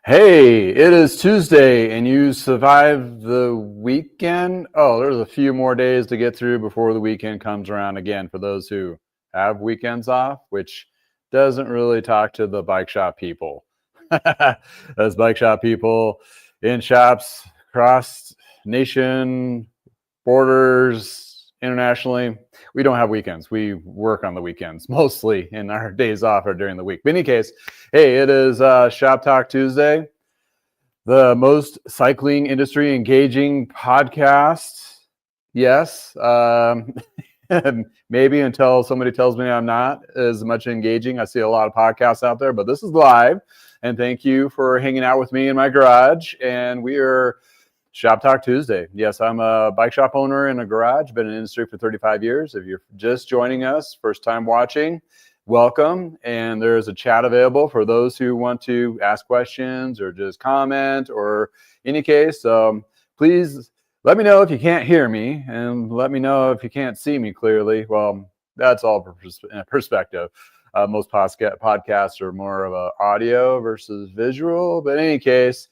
Hey, it is Tuesday and you survived the weekend. Oh, there's a few more days to get through before the weekend comes around again for those who have weekends off, which doesn't really talk to the bike shop people. Those bike shop people in shops across nation, borders, internationally, we don't have weekends. We work on the weekends mostly, and our days off are during the week. But in any case, hey, it is Shop Talk Tuesday, the most cycling industry engaging podcast. Yes, maybe until somebody tells me I'm not as much engaging. I see a lot of podcasts out there, but this is live. And thank you for hanging out with me in my garage. And we are Shop Talk Tuesday. Yes, I'm a bike shop owner in a garage, been in the industry for 35 years. If you're just joining us, first time watching, welcome. And there's a chat available for those who want to ask questions or just comment or any case. Please let me know if you can't hear me and let me know if you can't see me clearly. Well, that's all perspective. Most podcasts are more of a audio versus visual, but in any case,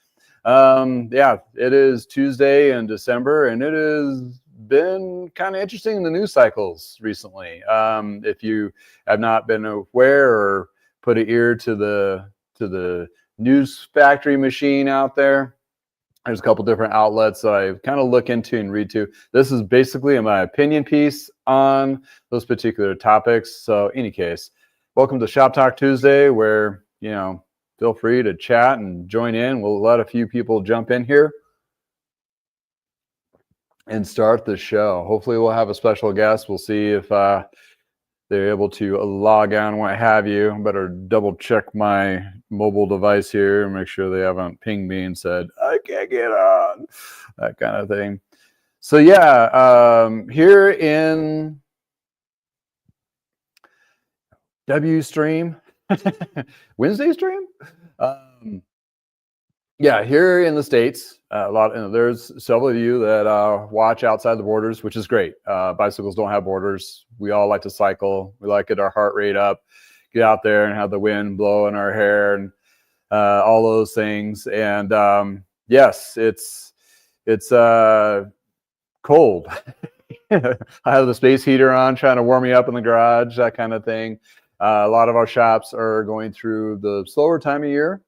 yeah, it is Tuesday in December, and it has been kind of interesting in the news cycles recently. If you have not been aware or put an ear to the news factory machine out there, there's a couple different outlets that I kind of look into and read to. This is basically my opinion piece on those particular topics. So, in any case, welcome to Shop Talk Tuesday, where feel free to chat and join in. We'll let a few people jump in here and start the show. Hopefully we'll have a special guest. We'll see if they're able to log on, what have you. Better double check my mobile device here and make sure they haven't pinged me and said, I can't get on, that kind of thing. So yeah, here in Livestream, Wednesday stream. Yeah, here in the States, there's several of you that watch outside the borders, which is great. Bicycles don't have borders. We all like to cycle. We like to get our heart rate up, get out there and have the wind blow in our hair and all those things. And yes, it's cold. I have the space heater on, trying to warm me up in the garage, that kind of thing. A lot of our shops are going through the slower time of year.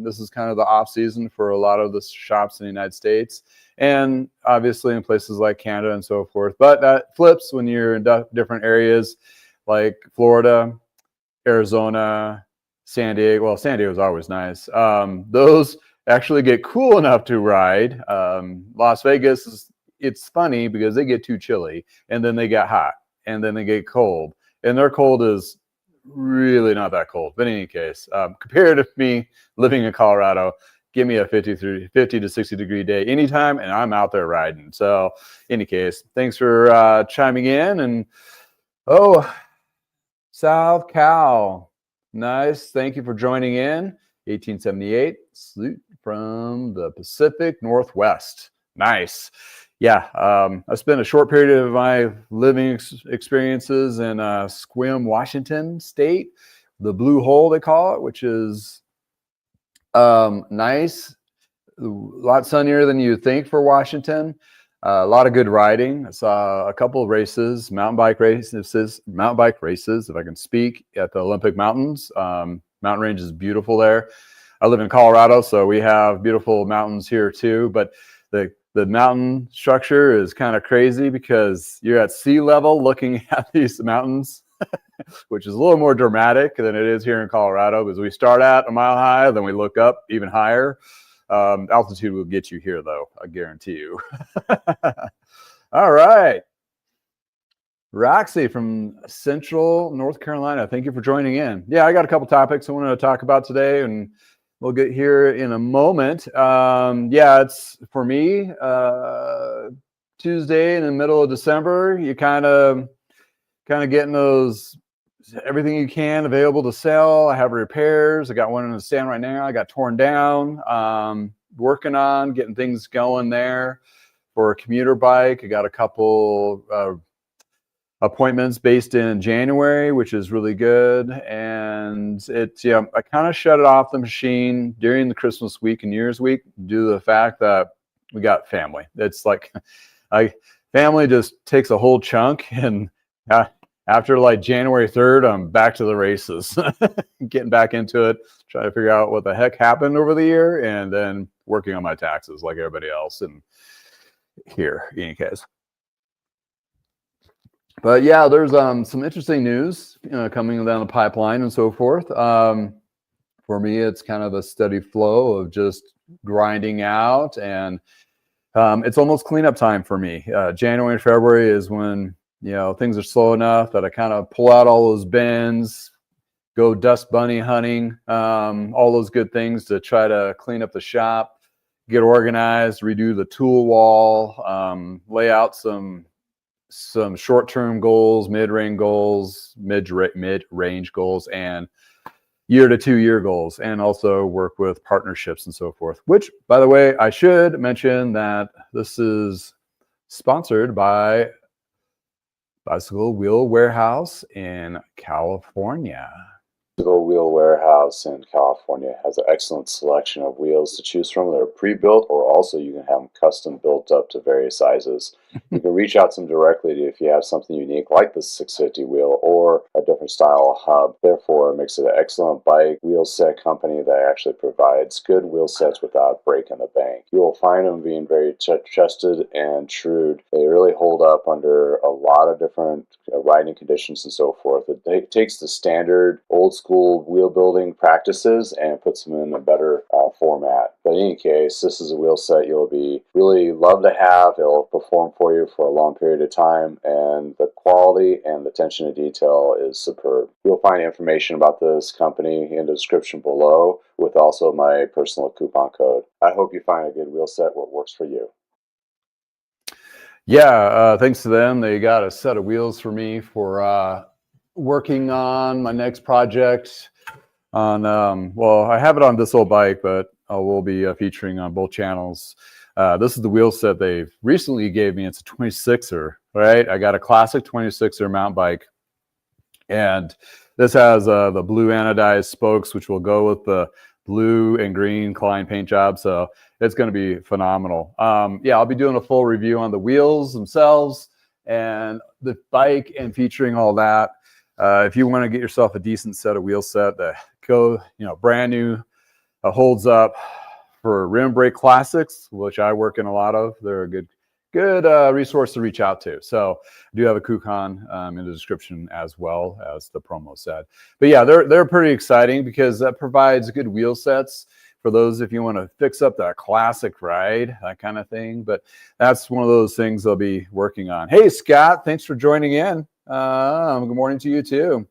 This is kind of the off season for a lot of the shops in the United States, and obviously in places like Canada and so forth. But that flips when you're in different areas like Florida, Arizona, San Diego. Well, San Diego is always nice. Those actually get cool enough to ride. Las Vegas, it's funny because they get too chilly, and then they get hot, and then they get cold. And their cold is really not that cold. But in any case, compared to me living in Colorado, give me a 50 to 60 degree day anytime, and I'm out there riding. So in any case, thanks for chiming in. And South Cal, nice. Thank you for joining in. 1878, salute from the Pacific Northwest. Nice. Yeah, I spent a short period of my living experiences in Sequim, Washington State, the Blue Hole they call it, which is nice, a lot sunnier than you'd think for Washington. A lot of good riding. I saw a couple of races, mountain bike races, if I can speak, at the Olympic Mountains. Mountain range is beautiful there. I live in Colorado, so we have beautiful mountains here too, but the mountain structure is kind of crazy because you're at sea level looking at these mountains, which is a little more dramatic than it is here in Colorado, because we start at a mile high, then we look up even higher. Altitude will get you here, though, I guarantee you. All right. Roxy from Central North Carolina, thank you for joining in. Yeah, I got a couple topics I wanted to talk about today, and we'll get here in a moment. Yeah, it's for me, Tuesday in the middle of December. You kind of getting those, everything you can available to sell. I have repairs. I got one in the stand right now. I got torn down. Working on getting things going there for a commuter bike. I got a couple appointments based in January, which is really good. And it's, I kind of shut it off the machine during the Christmas week and New Year's week due to the fact that we got family. It's like, family just takes a whole chunk, and after like January 3rd, I'm back to the races, getting back into it, trying to figure out what the heck happened over the year, and then working on my taxes like everybody else and here in any case. But yeah, there's some interesting news coming down the pipeline and so forth. For me, it's kind of a steady flow of just grinding out, and it's almost cleanup time for me. January and February is when things are slow enough that I kind of pull out all those bins, go dust bunny hunting, all those good things to try to clean up the shop, get organized, redo the tool wall, lay out some short-term goals, mid-range goals, mid-range goals, and year to 2 year goals, and also work with partnerships and so forth, which, by the way, I should mention that this is sponsored by Bicycle Wheel Warehouse in California. Bicycle Wheel Warehouse in California has an excellent selection of wheels to choose from. They're pre-built, or also you can have them custom built up to various sizes. You can reach out to them directly if you have something unique like the 650 wheel or a different style hub. Therefore, it makes it an excellent bike wheel set company that actually provides good wheel sets without breaking the bank. You will find them being very trusted and true. They really hold up under a lot of different riding conditions and so forth. It takes the standard old school wheel building practices and puts them in a better format. But in any case, this is a wheel set you'll be really love to have. It'll perform for you for a long period of time, and the quality and the attention to detail is superb. You'll find information about this company in the description below, with also my personal coupon code. I hope you find a good wheel set where it works for you. Yeah, thanks to them, they got a set of wheels for me for working on my next project on, well, I have it on this old bike, but I will be featuring on both channels. This is the wheel set they recently gave me. It's a 26er, right? I got a classic 26er mountain bike, and this has the blue anodized spokes, which will go with the blue and green Klein paint job. So it's going to be phenomenal. Yeah, I'll be doing a full review on the wheels themselves and the bike and featuring all that. If you want to get yourself a decent set of wheel set that go, brand new, holds up for rim brake classics, which I work in a lot of, they're a good resource to reach out to. So I do have a coupon in the description as well as the promo said. But yeah, they're pretty exciting because that provides good wheel sets for those if you want to fix up that classic ride, that kind of thing. But that's one of those things they'll be working on. Hey, Scott, thanks for joining in. Good morning to you too.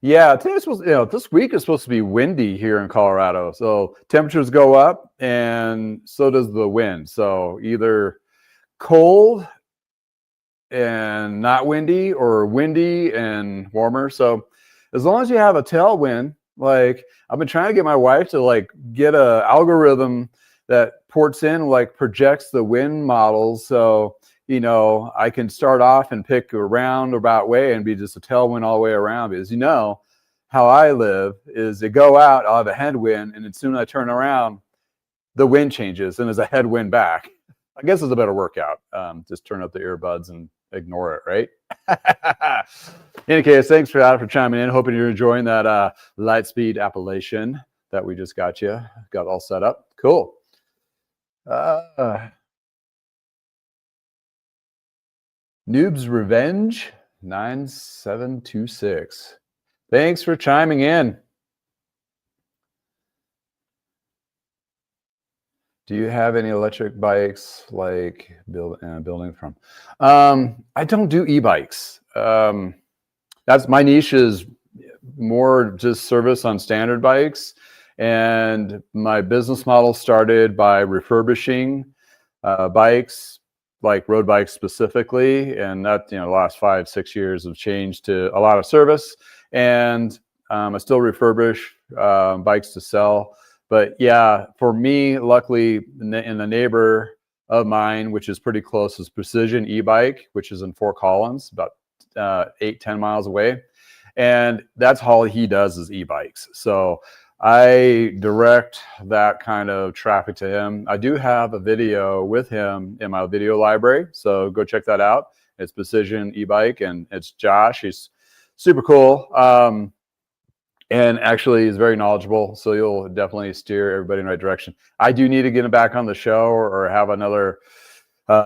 Yeah, today's supposed, this week is supposed to be windy here in Colorado. So temperatures go up and so does the wind. So either cold and not windy, or windy and warmer. So as long as you have a tailwind, like I've been trying to get my wife to like get a algorithm that ports in, like projects the wind models. So I can start off and pick a roundabout way and be just a tailwind all the way around. Because how I live is they go out, I'll have a headwind, and as soon as I turn around, the wind changes and there's a headwind back. I guess it's a better workout. Just turn up the earbuds and ignore it, right? In any case, thanks for chiming in. Hoping you're enjoying that Lightspeed Appalachian that we just got all set up. Cool. Noob's Revenge 9726. Thanks for chiming in. Do you have any electric bikes like building from? I don't do e-bikes. That's my niche, is more just service on standard bikes. And my business model started by refurbishing bikes, like road bikes specifically. And that, the last 5-6 years have changed to a lot of service. And I still refurbish bikes to sell. But yeah, for me, luckily in the of mine, which is pretty close, is Precision E-Bike, which is in Fort Collins, about 8-10 miles away. And that's all he does is e-bikes. So I direct that kind of traffic to him. I do have a video with him in my video library, so go check that out. It's Precision E-Bike, and it's Josh. He's super cool. And actually he's very knowledgeable, so you'll definitely steer everybody in the right direction. I do need to get him back on the show or have another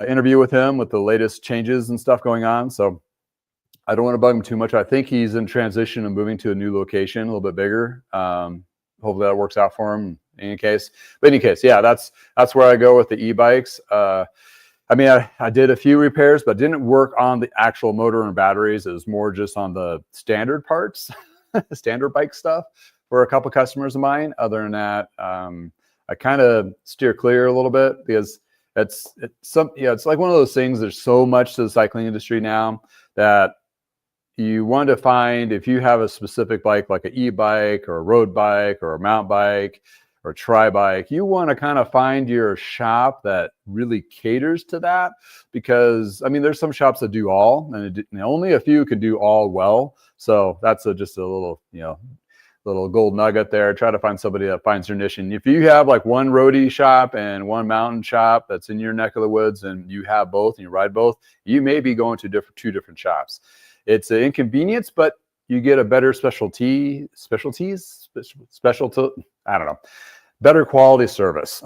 interview with him with the latest changes and stuff going on. So I don't want to bug him too much. I think he's in transition and moving to a new location, a little bit bigger. Hopefully that works out for him in any case. But in any case, yeah, that's where I go with the e-bikes. I mean, I did a few repairs, but didn't work on the actual motor and batteries. It was more just on the standard parts. Standard bike stuff for a couple of customers of mine. Other than that, I kind of steer clear a little bit because it's like one of those things. There's so much to the cycling industry now that you want to find, if you have a specific bike like an e-bike or a road bike or a mountain bike or a tri-bike, you want to kind of find your shop that really caters to that, because I mean, there's some shops that do all, and only a few can do all well. So that's just a little, little gold nugget there. Try to find somebody that finds their niche. And if you have like one roadie shop and one mountain shop that's in your neck of the woods, and you have both and you ride both, you may be going to two different shops. It's an inconvenience, but you get a better better quality service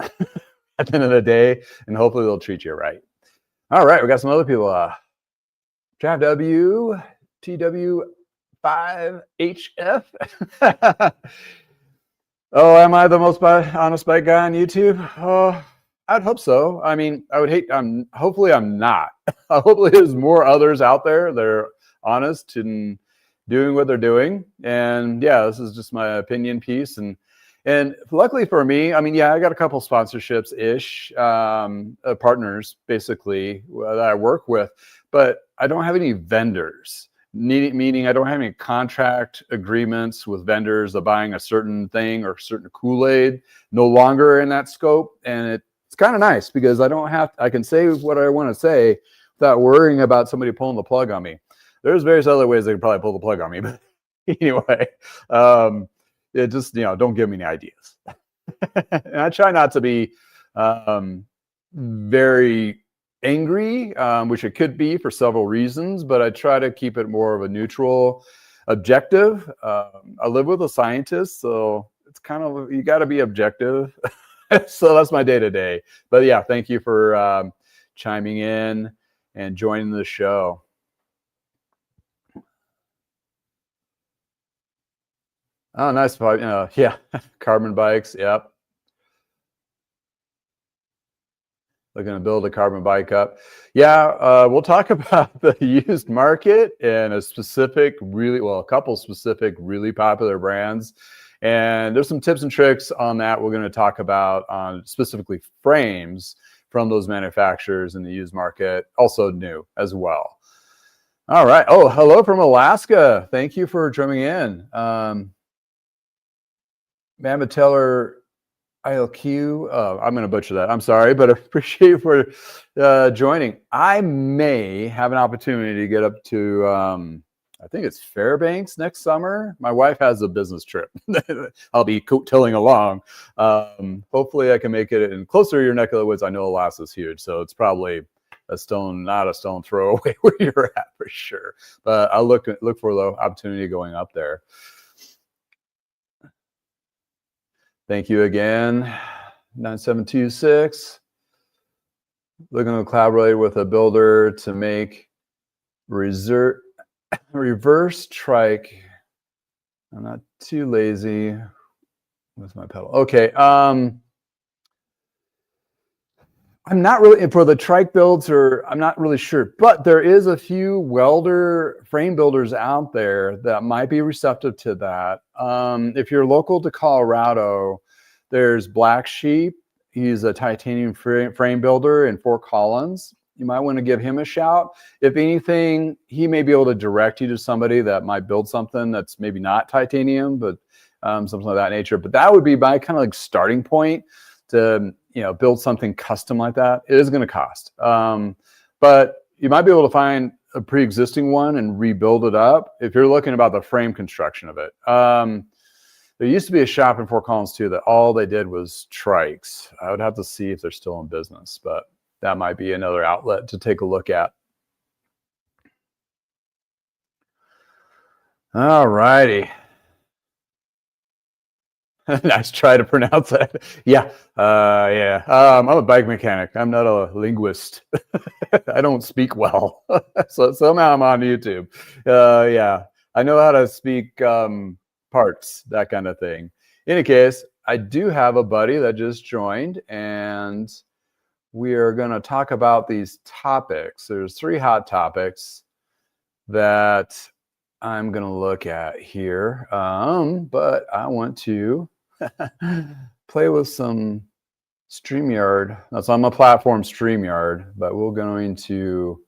at the end of the day, and hopefully they'll treat you right. All right, we got some other people. Trav W, TW5HF. Oh, am I the most honest bike guy on YouTube? Oh, I'd hope so. I mean, I would hate. Hopefully, I'm not. Hopefully, there's more others out there that are honest and doing what they're doing. And yeah, this is just my opinion piece. And luckily for me, I mean, yeah, I got a couple sponsorships ish, partners basically that I work with, but I don't have any vendors. Meaning I don't have any contract agreements with vendors of buying a certain thing or certain Kool-Aid. No longer in that scope. And it's kind of nice because I can say what I want to say without worrying about somebody pulling the plug on me. There's various other ways they could probably pull the plug on me, but anyway, it just, don't give me any ideas. And I try not to be very angry, which it could be for several reasons, but I try to keep it more of a neutral objective. I live with a scientist, so it's kind of, you got to be objective. So that's my day to day. But yeah, thank you for chiming in and joining the show. Oh, nice. Yeah, carbon bikes. Yep. Looking to build a carbon bike up. Yeah, we'll talk about the used market and a couple specific really popular brands. And there's some tips and tricks on that we're going to talk about on specifically frames from those manufacturers in the used market, also new as well. All right. Oh, hello from Alaska. Thank you for joining in. Mammoth Teller ILQ. I'm going to butcher that. I'm sorry, but I appreciate you for joining. I may have an opportunity to get up to, I think it's Fairbanks next summer. My wife has a business trip. I'll be coattailing along. Hopefully I can make it in closer to your neck of the woods. I know Alaska's huge, so it's probably not a stone throw away where you're at for sure. But I'll look for the opportunity going up there. Thank you again, 9726. Looking to collaborate with a builder to make reverse trike. I'm not too lazy with my pedal. Okay. I'm not really for the trike builds, or I'm not really sure, but there is a few welder frame builders out there that might be receptive to that. If you're local to Colorado, there's Black Sheep. He's a titanium frame builder in Fort Collins. You might want to give him a shout. If anything, he may be able to direct you to somebody that might build something that's maybe not titanium, but something of that nature. But that would be my kind of like starting point to, build something custom like that, it is going to cost. But you might be able to find a pre-existing one and rebuild it up if you're looking about the frame construction of it. There used to be a shop in Fort Collins too that all they did was trikes. I would have to see if they're still in business, but that might be another outlet to take a look at. All righty. Nice try to pronounce that. Yeah. I'm a bike mechanic. I'm not a linguist. I don't speak well. So somehow I'm on YouTube. Yeah. I know how to speak parts, that kind of thing. In any case, I do have a buddy that just joined, and we are going to talk about these topics. There's 3 hot topics that I'm going to look at here. But I want to play with some StreamYard. That's on my platform, StreamYard, but we're going to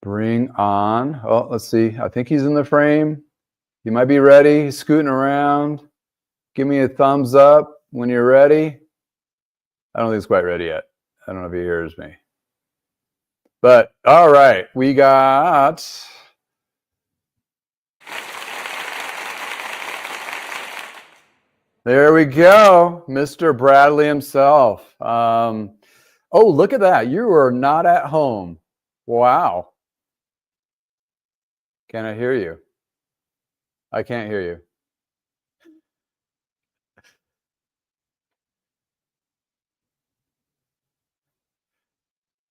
bring on, oh, let's see. I think he's in the frame. He might be ready. He's scooting around. Give me a thumbs up when you're ready. I don't think he's quite ready yet. I don't know if he hears me. But all right, we got... There we go, Mr. Bradley himself. Oh, look at that. You are not at home. Wow. Can I hear you? I can't hear you.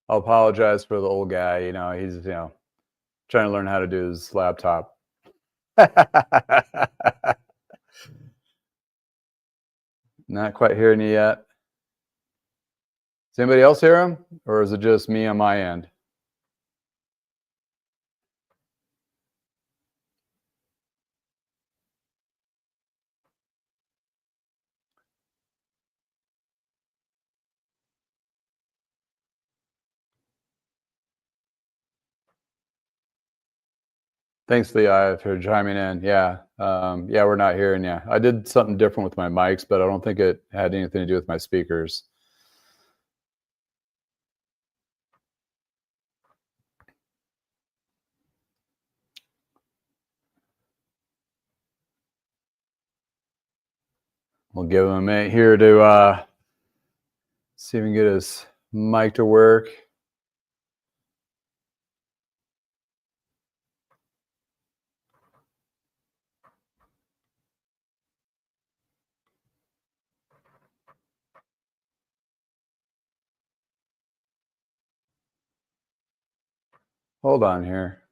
I'll apologize for the old guy. He's, trying to learn how to do his laptop. Not quite hearing you yet. Does anybody else hear him? Or is it just me on my end? Thanks, Leah, for chiming in. Yeah. We're not hearing you. I did something different with my mics, but I don't think it had anything to do with my speakers. We'll give him a minute here to see if we can get his mic to work. Hold on here.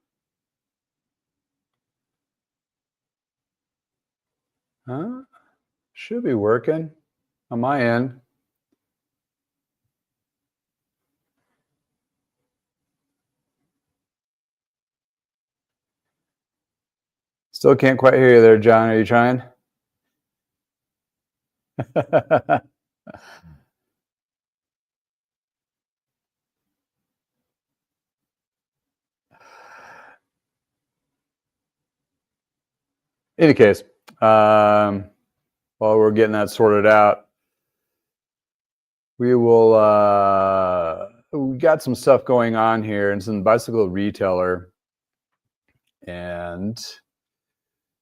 Should be working on my end. Still can't quite hear you there, John. Are you trying? In any case, while we're getting that sorted out, we got some stuff going on here, and some bicycle retailer, and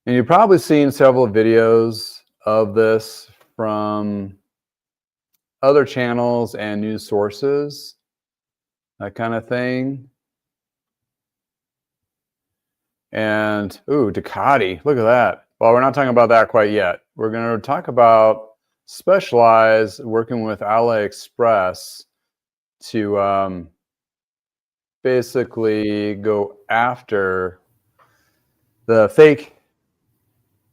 you've probably seen several videos of this from other channels and news sources, that kind of thing. And Ducati, look at that. Well, we're not talking about that quite yet. We're going to talk about Specialized working with AliExpress to basically go after the fake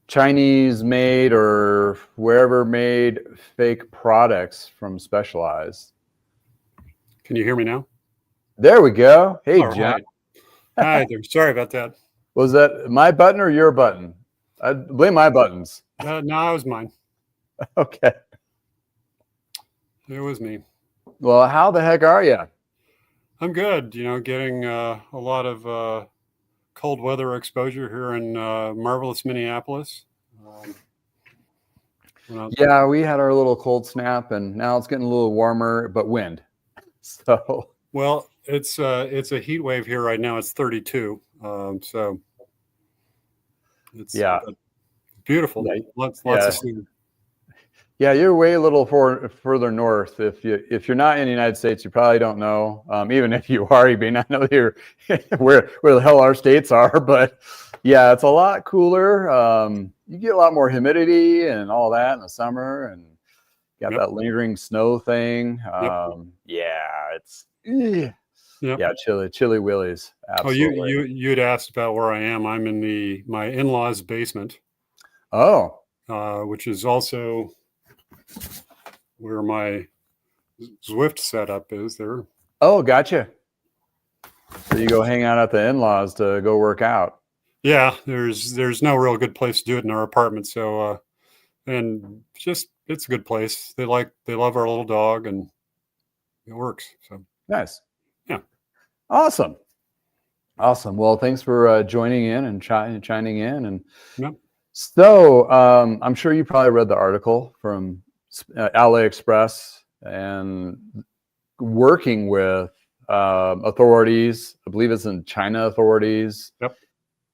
Chinese made or wherever made fake products from Specialized. Can you hear me now? There we go. Hey, All John. right. Hi there. Sorry about that. Was that my button or your button? I blame my buttons. No, it was mine. Okay. It was me. Well, how the heck are you? I'm good. Getting a lot of cold weather exposure here in marvelous Minneapolis. Yeah, we had our little cold snap, and now it's getting a little warmer, but wind. So, well, it's a heat wave here right now. It's 32. So it's yeah, beautiful. yeah, Lots yeah. of scenery. Yeah, you're way a little further north. If you're not in the United States, you probably don't know. Even if you are, you may not know you're where the hell our states are. But yeah, it's a lot cooler. You get a lot more humidity and all that in the summer, and got Yep. that lingering snow thing. Yeah, it's Yep. yeah, chilly willies. Oh, Absolutely. you'd asked about where I am. I'm in my in-laws' basement, Oh, which is also where my Zwift setup is. There. oh, gotcha. So you go hang out at the in-laws to go work out. Yeah, there's no real good place to do it in our apartment. So and just it's a good place. They love our little dog, and it works. So Nice. yeah. Awesome. Well, thanks for joining in and chiming in. And Yep. so I'm sure you probably read the article from AliExpress and working with authorities. I believe it's in China authorities. Yep.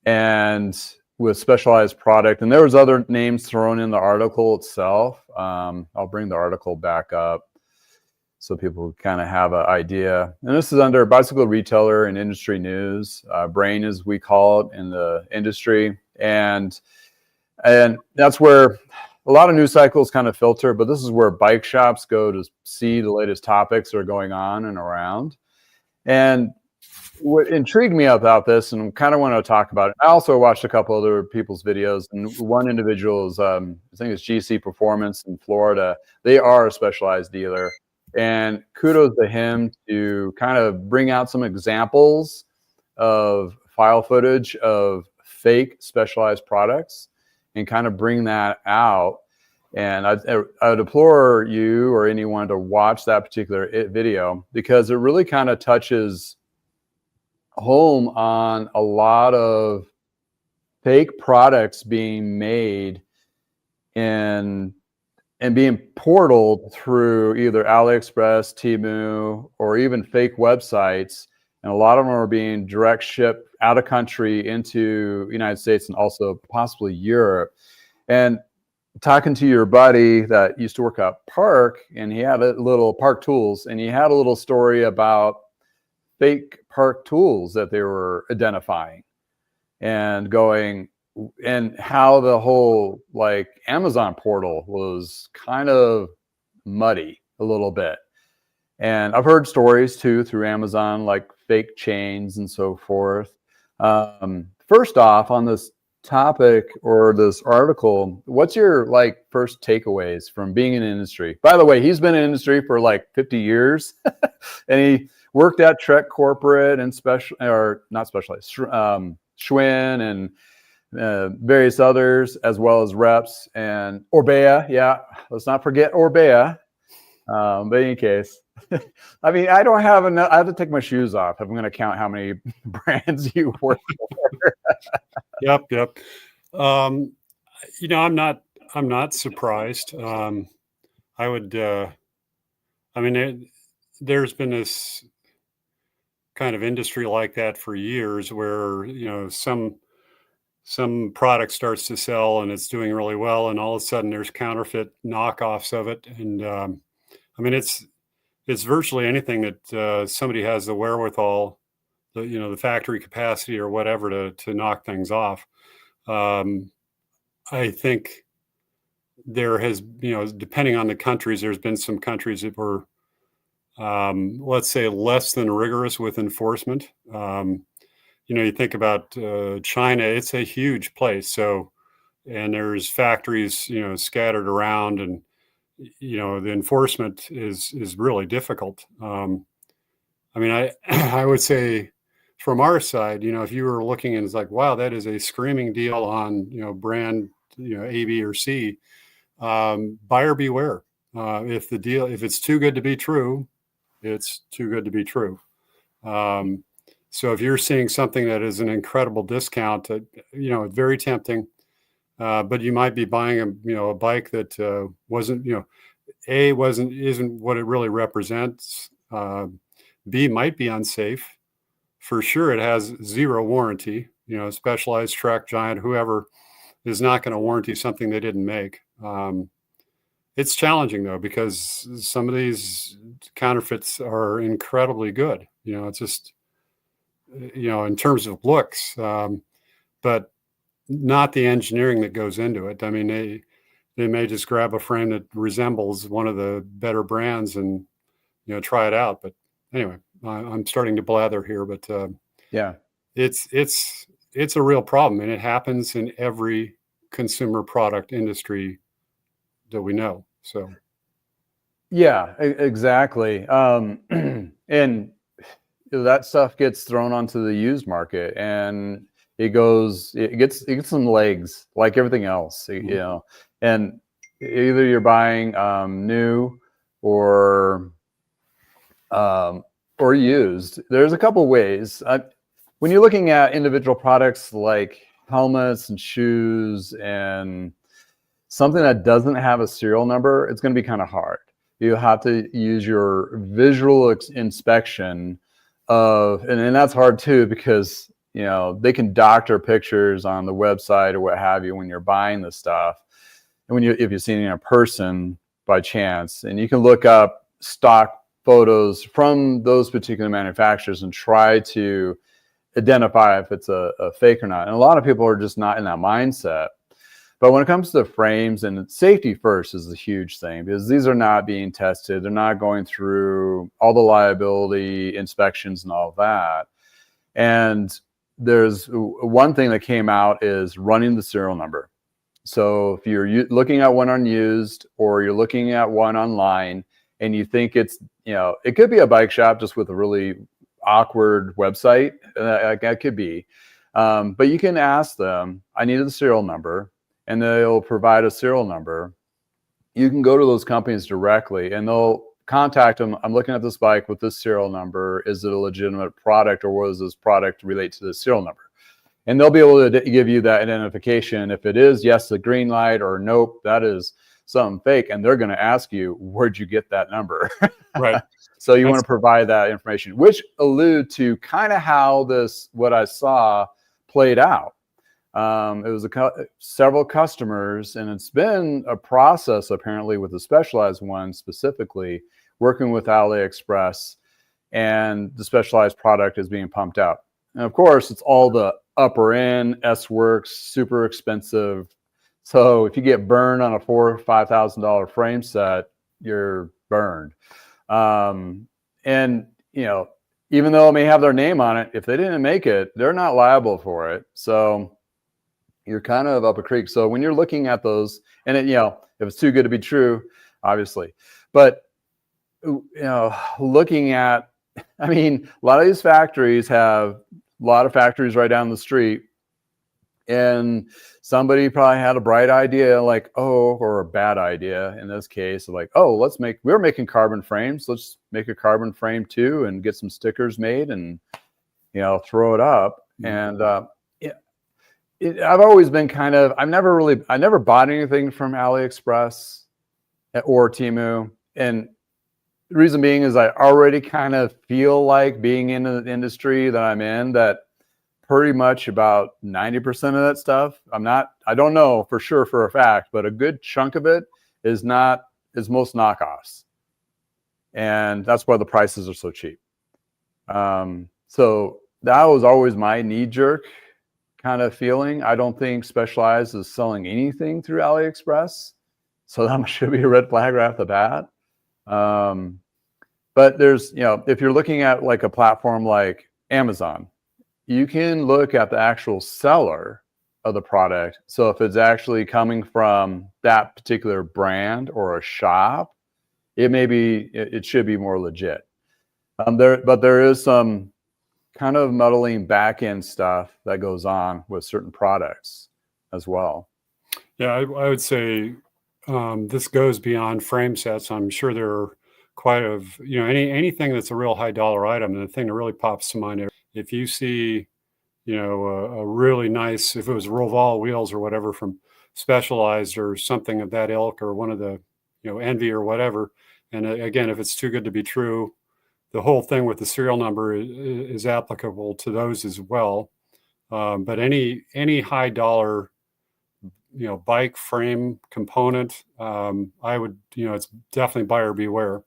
And with specialized product. And there was other names thrown in the article itself. I'll bring the article back up so people kind of have an idea. And this is under Bicycle Retailer and Industry News, BRAIN as we call it in the industry. And that's where a lot of news cycles kind of filter, but this is where bike shops go to see the latest topics that are going on and around. And what intrigued me about this and kind of want to talk about it, I also watched a couple other people's videos, and one individual is, I think it's GC Performance in Florida. They are a specialized dealer. And kudos to him to kind of bring out some examples of file footage of fake specialized products and kind of bring that out. And I would implore you or anyone to watch that particular video, because it really kind of touches home on a lot of fake products being made and being portaled through either AliExpress, Temu, or even fake websites. And a lot of them are being direct shipped out of country into the United States and also possibly Europe. And talking to your buddy that used to work at Park, and he had a little Park Tools, and he had a little story about fake Park tools that they were identifying and going, and how the whole like Amazon portal was kind of muddy a little bit. And I've heard stories too through Amazon, like fake chains and so forth. First off, on this topic or this article, what's your like first takeaways from being in the industry? By the way, he's been in the industry for like 50 years and he worked at Trek Corporate and Schwinn and various others, as well as Reps and Orbea. Yeah, let's not forget Orbea. But in any case, I mean, I don't have enough. I have to take my shoes off if I'm going to count how many brands you work for. Yep. I'm not surprised. I would. I mean, there's been this kind of industry like that for years, where some product starts to sell and it's doing really well, and all of a sudden there's counterfeit knockoffs of it. And I mean, it's virtually anything that somebody has the wherewithal, the factory capacity or whatever to knock things off. I think there has, depending on the countries, there's been some countries that were, let's say, less than rigorous with enforcement. You think about China, it's a huge place. So, and there's factories, scattered around, and, the enforcement is really difficult. I mean, I would say from our side, if you were looking and it's like, wow, that is a screaming deal on, brand, A, B, or C, buyer beware. If it's too good to be true, it's too good to be true. So if you're seeing something that is an incredible discount, very tempting. but you might be buying a bike that wasn't, isn't what it really represents. B, might be unsafe. For sure, it has zero warranty. Specialized, Trek, Giant, whoever is not going to warranty something they didn't make. It's challenging though, because some of these counterfeits are incredibly good. It's just, in terms of looks, but not the engineering that goes into it. I mean, they may just grab a frame that resembles one of the better brands and, try it out. But anyway, I'm starting to blather here, but yeah, it's a real problem, and it happens in every consumer product industry that we know. So yeah, exactly. And that stuff gets thrown onto the used market, and it gets some legs like everything else, and either you're buying new or used. There's a couple ways. When you're looking at individual products like helmets and shoes and something that doesn't have a serial number, it's going to be kind of hard. You have to use your visual inspection and that's hard too, because they can doctor pictures on the website or what have you when you're buying the stuff, and if you're seeing it in person by chance, and you can look up stock photos from those particular manufacturers and try to identify if it's a fake or not. And a lot of people are just not in that mindset. But when it comes to frames, and safety first is a huge thing, because these are not being tested. They're not going through all the liability inspections and all that. And there's one thing that came out is running the serial number. So if you're looking at one unused, or you're looking at one online, and you think it's, it could be a bike shop just with a really awkward website. That could be. But you can ask them, I needed the serial number, and they'll provide a serial number. You can go to those companies directly, and they'll contact them. I'm looking at this bike with this serial number. Is it a legitimate product, or was this product relate to the serial number? And they'll be able to give you that identification. If it is yes, the green light, or nope, that is something fake. And they're going to ask you, where'd you get that number? Right. So you want to provide that information, which allude to kind of how what I saw played out. It was several customers, and it's been a process apparently with the Specialized one specifically, working with AliExpress, and the Specialized product is being pumped out. And of course, it's all the upper end S-Works, super expensive. So if you get burned on a $4,000 or $5,000 frame set, you're burned. And even though it may have their name on it, if they didn't make it, they're not liable for it. So you're kind of up a creek. So when you're looking at those, and if it's too good to be true, obviously, but looking at, a lot of these factories have a lot of factories right down the street, and somebody probably had a bright idea, or a bad idea in this case, we're making carbon frames. Let's make a carbon frame too, and get some stickers made, and throw it up. And I've always been I never bought anything from AliExpress or Temu. And the reason being is I already kind of feel like, being in the industry that I'm in, that pretty much about 90% of that stuff, I don't know for sure for a fact, but a good chunk of it is most knockoffs. And that's why the prices are so cheap. So that was always my knee-jerk kind of feeling. I don't think Specialized is selling anything through AliExpress, so that should be a red flag right off the bat. But there's, if you're looking at like a platform like Amazon, you can look at the actual seller of the product. So if it's actually coming from that particular brand or a shop, it should be more legit. But there is some kind of muddling back end stuff that goes on with certain products as well. Yeah, I would say this goes beyond frame sets. I'm sure there are anything that's a real high dollar item. And the thing that really pops to mind, if you see, a really nice, if it was Roval wheels or whatever from Specialized or something of that ilk, or one of the, Envy or whatever. And again, if it's too good to be true, the whole thing with the serial number is applicable to those as well. But any high dollar, bike frame component, I would, it's definitely buyer beware.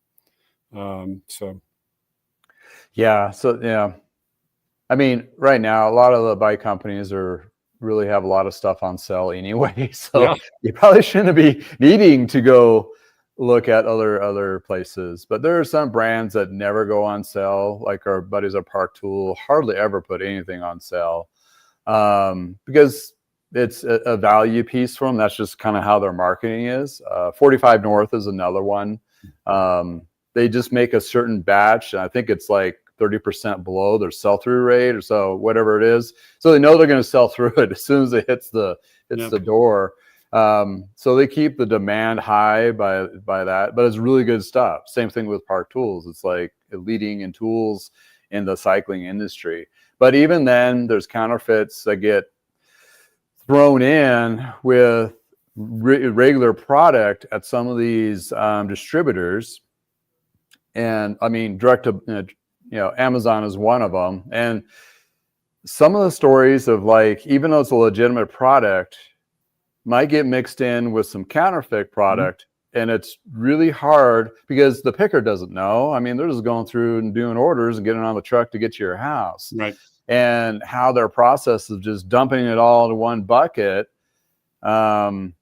So. Yeah. So, yeah. I mean, right now, a lot of the bike companies really have a lot of stuff on sale anyway. So you probably shouldn't be needing to go look at other places. But there are some brands that never go on sale, like our buddies at Park Tool, hardly ever put anything on sale, because it's a value piece for them. That's just kind of how their marketing is. 45 North is another one. They just make a certain batch, and I think it's like 30% below their sell-through rate, or so, whatever it is. So they know they're going to sell through it as soon as it hits the door. So they keep the demand high by that, but it's really good stuff. Same thing with Park Tools. It's like leading in tools in the cycling industry. But even then, there's counterfeits that get thrown in with regular product at some of these distributors. And I mean, direct to, Amazon is one of them. And some of the stories of, like, even though it's a legitimate product, might get mixed in with some counterfeit product. And it's really hard because the picker doesn't know. I mean, they're just going through and doing orders and getting on the truck to get to your house. Right. And how their process of just dumping it all into one bucket, there's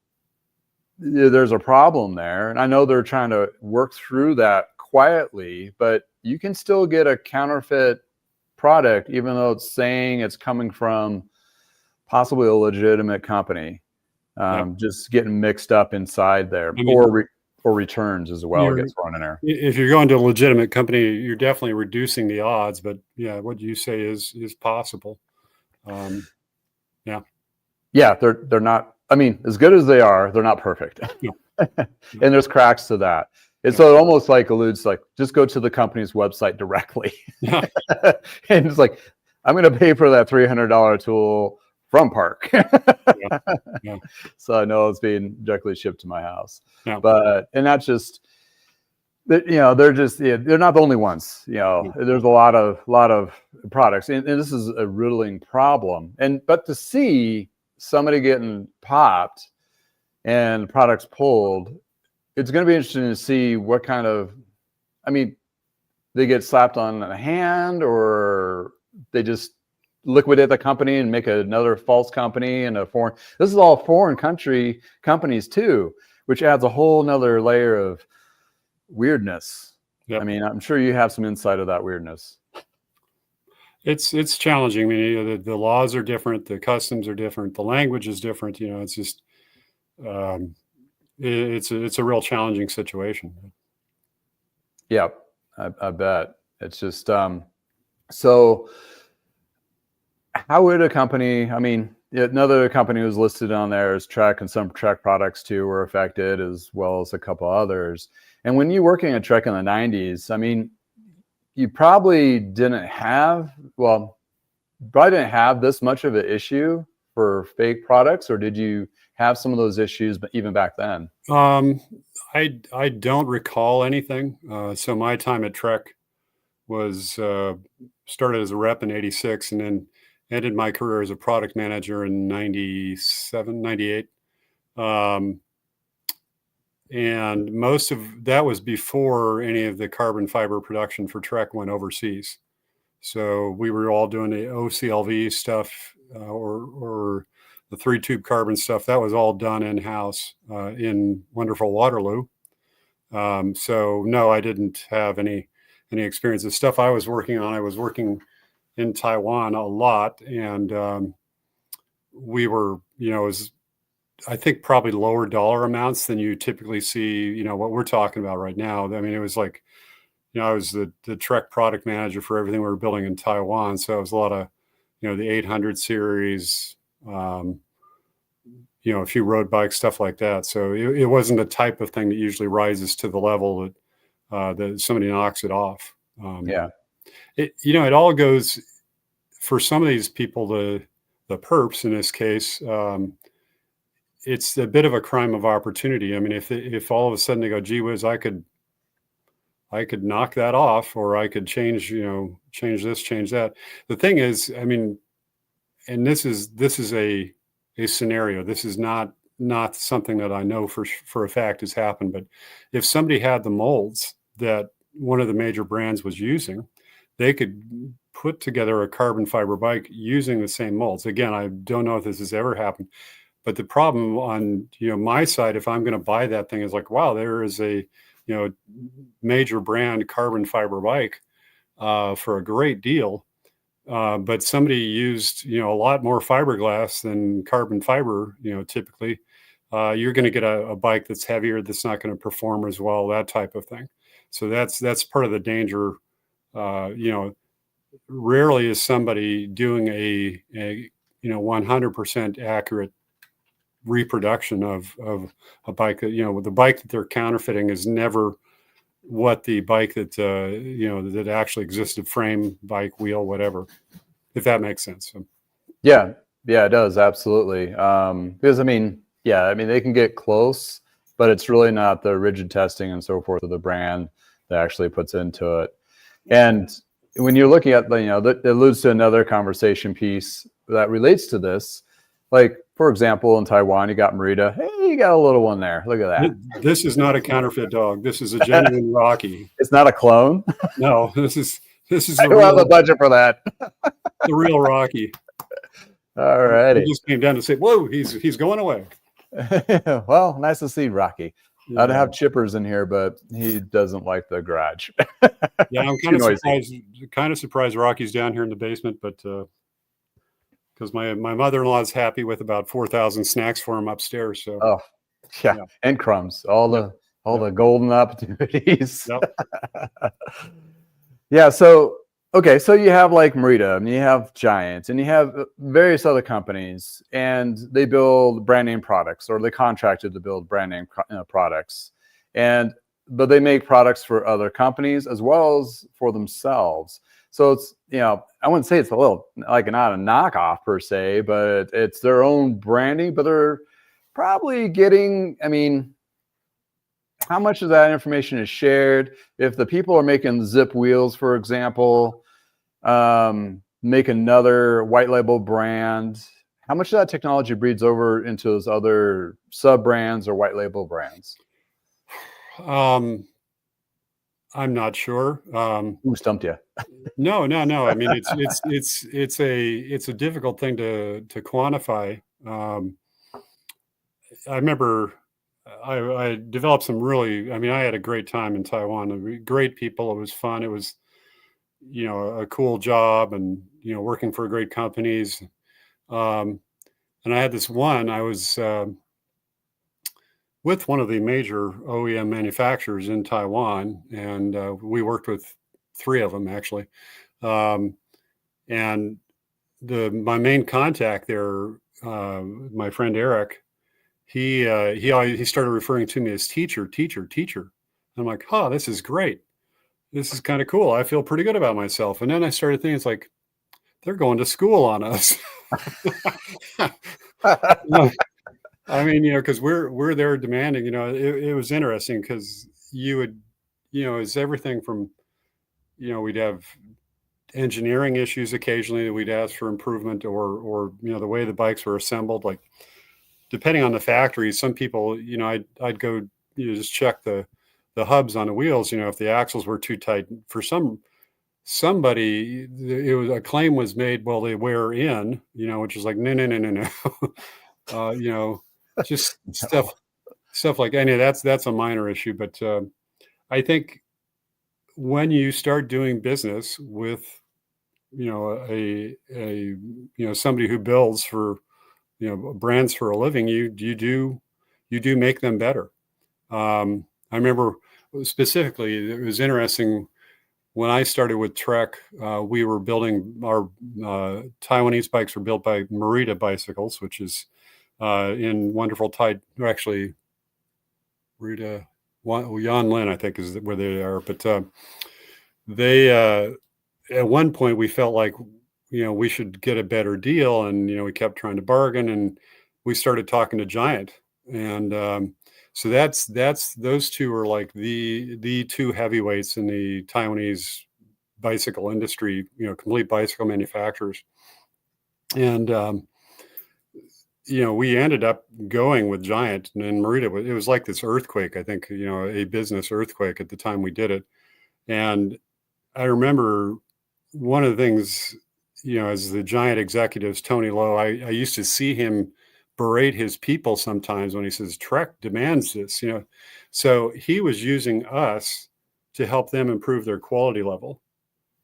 a problem there. And I know they're trying to work through that quietly, but you can still get a counterfeit product, even though it's saying it's coming from possibly a legitimate company. Just getting mixed up inside there, or returns as well gets thrown in there. If you're going to a legitimate company, you're definitely reducing the odds. But yeah, what you say is possible. They're not. I mean, as good as they are, they're not perfect, and there's cracks to that. And so it almost like alludes, like, just go to the company's website directly, and it's like, I'm going to pay for that $300 tool from Park. So I know it's being directly shipped to my house. But, and that's just, they're just, they're not the only ones. There's a lot of products, and this is a riddling problem. But to see somebody getting popped and products pulled, it's going to be interesting to see what kind of, I mean, they get slapped on the hand, or they just liquidate the company and make another false company and this is all foreign companies too, which adds a whole nother layer of weirdness. I mean, I'm sure you have some insight of that weirdness. It's challenging. I mean, the laws are different, the customs are different, the language is different. It's just, it's a real challenging situation. Yeah, I bet. It's just, so how would a company, I mean, another company was listed on there as Trek, and some Trek products too were affected, as well as a couple others. And when you're working at Trek in the 90s, I mean, you probably didn't have this much of an issue for fake products, or did you have some of those issues even back then? I don't recall anything. So my time at Trek was started as a rep in 86, and then ended my career as a product manager in 97, 98. And most of that was before any of the carbon fiber production for Trek went overseas. So we were all doing the OCLV stuff, or the 3-tube carbon stuff. That was all done in-house in wonderful Waterloo. So no, I didn't have any experience. The stuff I was working on, I was working in Taiwan a lot, and we were, I think probably lower dollar amounts than you typically see, what we're talking about right now. I mean, it was like, I was the Trek product manager for everything we were building in Taiwan. So it was a lot of, the 800 series, a few road bikes, stuff like that. So it wasn't the type of thing that usually rises to the level that somebody knocks it off. It all goes, for some of these people, the perps in this case, it's a bit of a crime of opportunity. I mean, if all of a sudden they go, gee whiz, I could knock that off, or I could change this, change that. The thing is, I mean, and this is a scenario. This is not something that I know for a fact has happened. But if somebody had the molds that one of the major brands was using, they could put together a carbon fiber bike using the same molds. Again, I don't know if this has ever happened, but the problem on my side, if I'm going to buy that thing, is like, wow, there is a major brand carbon fiber bike for a great deal. But somebody used, a lot more fiberglass than carbon fiber, typically, you're going to get a bike that's heavier, that's not going to perform as well, that type of thing. So that's part of the danger. Rarely is somebody doing a 100% accurate reproduction of a bike. The bike that they're counterfeiting is never what the bike that that actually existed, frame, bike, wheel, whatever, if that makes sense. Yeah, it does, absolutely. Because I mean, they can get close, but it's really not the rigid testing and so forth of the brand that actually puts into it. And when you're looking at that alludes to another conversation piece that relates to this. Like, for example, in Taiwan, you got Merida. Hey, you got a little one there. Look at that. This is not a counterfeit dog. This is a genuine Rocky. It's not a clone. No, this is I don't have a budget for that. The real Rocky. All righty. He just came down to say, "Whoa, he's going away." Well, nice to see Rocky. Yeah. I'd have Chippers in here, but he doesn't like the garage. Yeah, I'm kind of surprised Rocky's down here in the basement, but because my mother-in-law is happy with about 4,000 snacks for him upstairs. So yeah, and crumbs, all the golden opportunities. Yep. Yeah. So okay, so you have like Merida, and you have Giant, and you have various other companies, and they build brand name products, or they contracted to build brand name products, but they make products for other companies as well as for themselves. So it's, I wouldn't say it's a little like not a knockoff per se, but it's their own branding, but they're probably getting, I mean, how much of that information is shared? If the people are making Zip wheels, for example, make another white label brand, how much of that technology breeds over into those other sub brands or white label brands? I'm not sure. Who stumped you? No. I mean, it's a difficult thing to quantify. I remember I developed some really. I mean, I had a great time in Taiwan. Great people. It was fun. It was, a cool job, and working for great companies. And I had this one. I was with one of the major OEM manufacturers in Taiwan, and we worked with 3 of them actually. And my main contact there, my friend Eric, he started referring to me as teacher. I'm like, oh, this is great. This is kind of cool. I feel pretty good about myself. And then I started thinking, it's like, they're going to school on us. I mean, because we're there demanding, it was interesting because you would, it's everything from, we'd have engineering issues occasionally that we'd ask for improvement, or the way the bikes were assembled, like depending on the factory, some people, I'd go, just check the hubs on the wheels, if the axles were too tight. For somebody, a claim was made, well, they wear in, which is like, no. Just stuff like that. That's a minor issue, but I think when you start doing business with somebody who builds for brands for a living, you do make them better. I remember specifically, it was interesting when I started with Trek. We were building our Taiwanese bikes were built by Merida Bicycles, which is in wonderful actually Rita Yanlin, I think, is where they are. But they at one point we felt like we should get a better deal, and we kept trying to bargain, and we started talking to Giant, and so that's those two are like the two heavyweights in the Taiwanese bicycle industry, complete bicycle manufacturers. And we ended up going with Giant, and in Merida, it was like this earthquake, I think, a business earthquake at the time we did it. And I remember one of the things, as the Giant executives, Tony Lowe, I used to see him berate his people sometimes when he says Trek demands this, so he was using us to help them improve their quality level.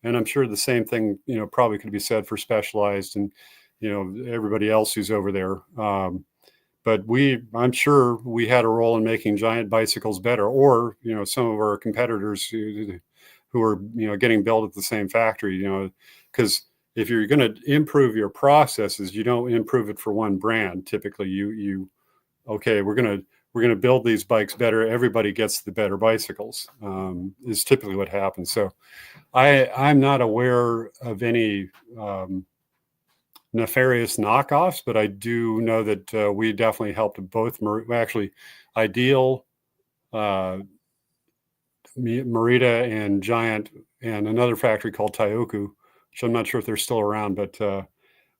And I'm sure the same thing, probably could be said for Specialized and, everybody else who's over there. But I'm sure we had a role in making Giant bicycles better, or, some of our competitors who are, getting built at the same factory, because if you're going to improve your processes, you don't improve it for one brand. Typically, okay, we're going to build these bikes better. Everybody gets the better bicycles, is typically what happens. So I'm not aware of any nefarious knockoffs, but I do know that we definitely helped both. Actually, Ideal, Merida, and Giant, and another factory called Taioku, which I'm not sure if they're still around, but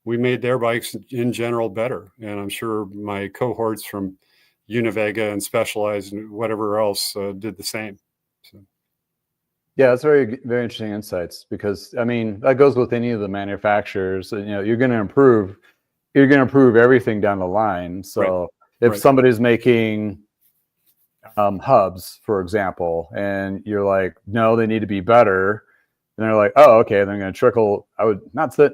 we made their bikes in general better. And I'm sure my cohorts from Univega and Specialized and whatever else did the same. So. Yeah, that's very, very interesting insights, because I mean, that goes with any of the manufacturers. You're going to improve everything down the line. So if somebody's making hubs, for example, and you're like, no, they need to be better, and they're like, oh, okay, they're going to trickle. I would not say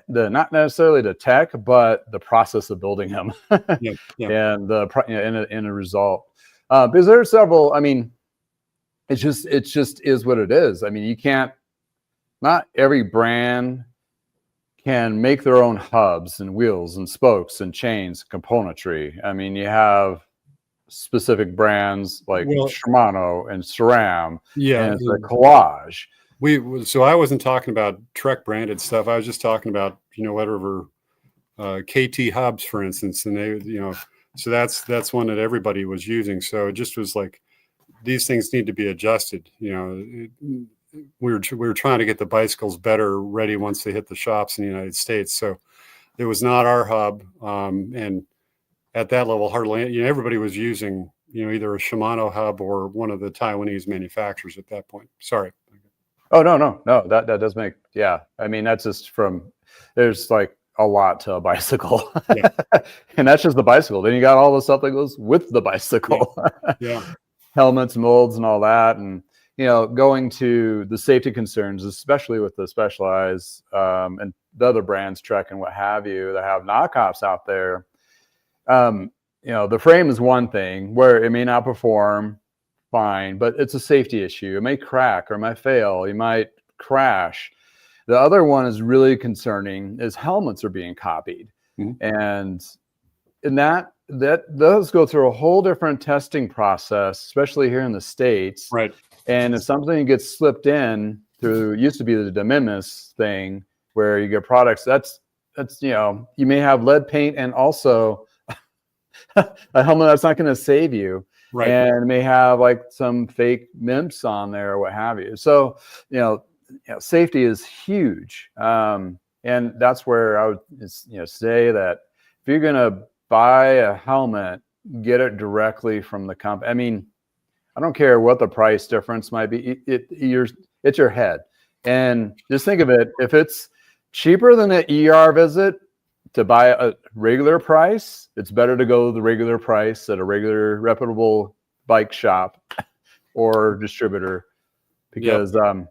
not necessarily the tech, but the process of building them, and the in a result. Because there are several. I mean, it just is what it is. I mean, you can't. Not every brand can make their own hubs and wheels and spokes and chains, componentry. I mean, you have specific brands like Shimano and SRAM, and it's a collage. So I wasn't talking about Trek branded stuff. I was just talking about, whatever KT hubs, for instance, and they, so that's one that everybody was using. So it just was like, these things need to be adjusted. We were trying to get the bicycles better ready once they hit the shops in the United States. So it was not our hub, and at that level, hardly everybody was using either a Shimano hub or one of the Taiwanese manufacturers at that point. Sorry. Oh, no. That does make, yeah. I mean, that's just there's like a lot to a bicycle. Yeah. And that's just the bicycle. Then you got all the stuff that goes with the bicycle. Yeah. Helmets, molds, and all that. And, going to the safety concerns, especially with the Specialized and the other brands, Trek and what have you, that have knockoffs out there. The frame is one thing where it may not perform fine, but it's a safety issue. It may crack or it might fail. You might crash. The other one is really concerning is helmets are being copied. Mm-hmm. And that those go through a whole different testing process, especially here in the States. Right. And if something gets slipped in through, used to be the de minimis thing, where you get products, that's you may have lead paint and also a helmet that's not going to save you. Right. And may have like some fake MIMPs on there or what have you. So, safety is huge. And that's where I would, say that if you're going to buy a helmet, get it directly from the company. I mean, I don't care what the price difference might be. It's your head. And just think of it. If it's cheaper than an ER visit to buy a regular price, it's better to go the regular price at a regular reputable bike shop or distributor, because I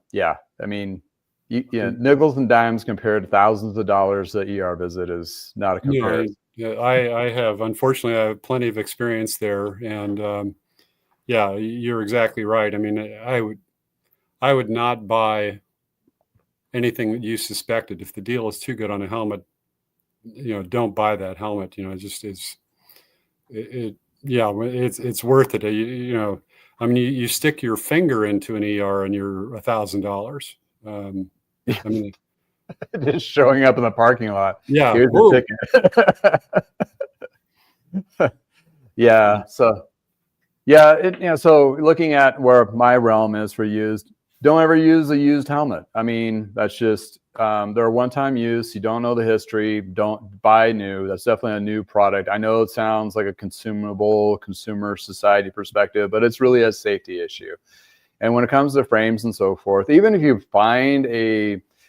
mean, nickels and dimes compared to thousands of dollars at ER visit is not a comparison. I have, unfortunately, I have plenty of experience there, and you're exactly right. I mean, I would not buy anything that you suspected. If the deal is too good on a helmet, don't buy that helmet. It's worth it. I mean, you stick your finger into an ER and you're $1,000. I mean, just showing up in the parking lot. Yeah. Here's the ticket. Yeah. So yeah, so looking at where my realm is for used, don't ever use a used helmet. I mean, that's just they're one-time use. You don't know the history. Don't buy new. That's definitely a new product. I know it sounds like a consumer society perspective, but it's really a safety issue. And when it comes to frames and so forth, even if you find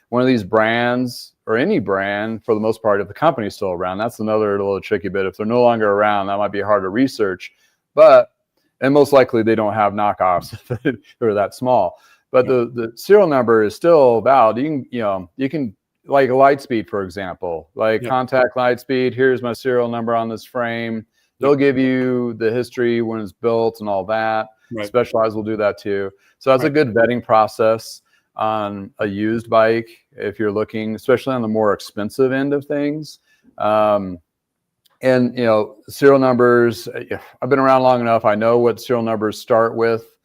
one of these brands or any brand, for the most part, if the company's still around, that's another little tricky bit. If they're no longer around, that might be hard to research. And most likely they don't have knockoffs that are that small. But the serial number is still valid. You can like a Lightspeed, for example, like contact Lightspeed. Here's my serial number on this frame. They'll give you the history when it's built and all that. Right. Specialized will do that too. So that's a good vetting process on a used bike if you're looking, especially on the more expensive end of things. And serial numbers, I've been around long enough. I know what serial numbers start with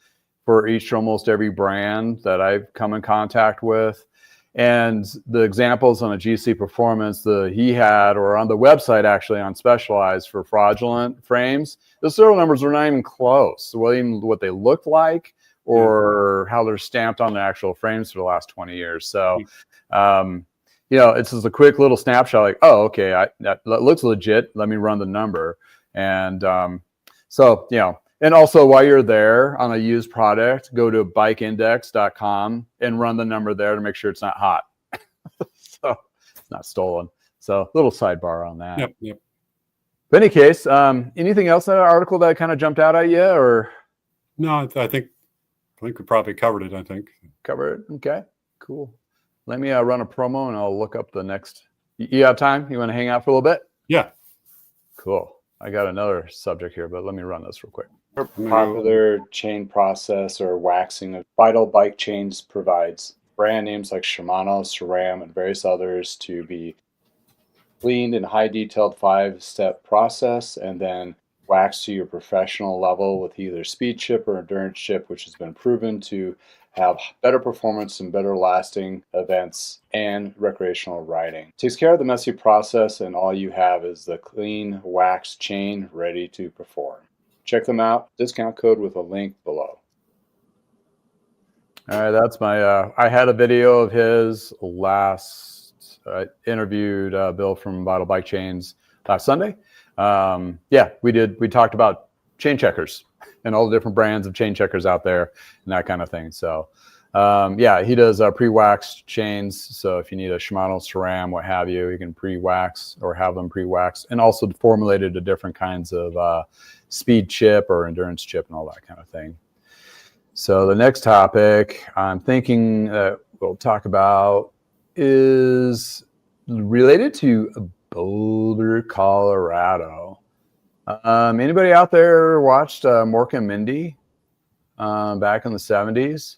for almost every brand that I've come in contact with. And the examples on a GC Performance that he had, or on the website actually on Specialized for fraudulent frames, the serial numbers were not even close to what they looked like or how they're stamped on the actual frames for the last 20 years. So, it's just a quick little snapshot like, oh, okay, that looks legit. Let me run the number. And and also while you're there on a used product, go to bikeindex.com and run the number there to make sure it's not hot. So it's not stolen. So little sidebar on that. Yep. But in any case, anything else in that article that kind of jumped out at you, or? No, I think we probably covered it. I think. Covered it. Okay, cool. Let me run a promo and I'll look up the next. You have time? You want to hang out for a little bit? Yeah. Cool. I got another subject here, but let me run this real quick. Popular chain process or waxing of Vital Bike Chains provides brand names like Shimano, SRAM, and various others to be cleaned in high detailed 5-step process and then waxed to your professional level with either speed chip or endurance chip, which has been proven to have better performance and better lasting events and recreational riding. It takes care of the messy process, and all you have is the clean wax chain ready to perform. Check them out. Discount code with a link below. All right, that's my. I had a video of his last. Interviewed Bill from Vital Bike Chains last Sunday. We did. We talked about chain checkers and all the different brands of chain checkers out there and that kind of thing. So, he does pre-waxed chains. So if you need a Shimano, SRAM, what have you, you can pre-wax or have them pre-waxed, and also formulated to different kinds of speed chip or endurance chip and all that kind of thing. So the next topic I'm thinking we'll talk about is related to Boulder, Colorado. Anybody out there watched Mork and Mindy back in the 70s?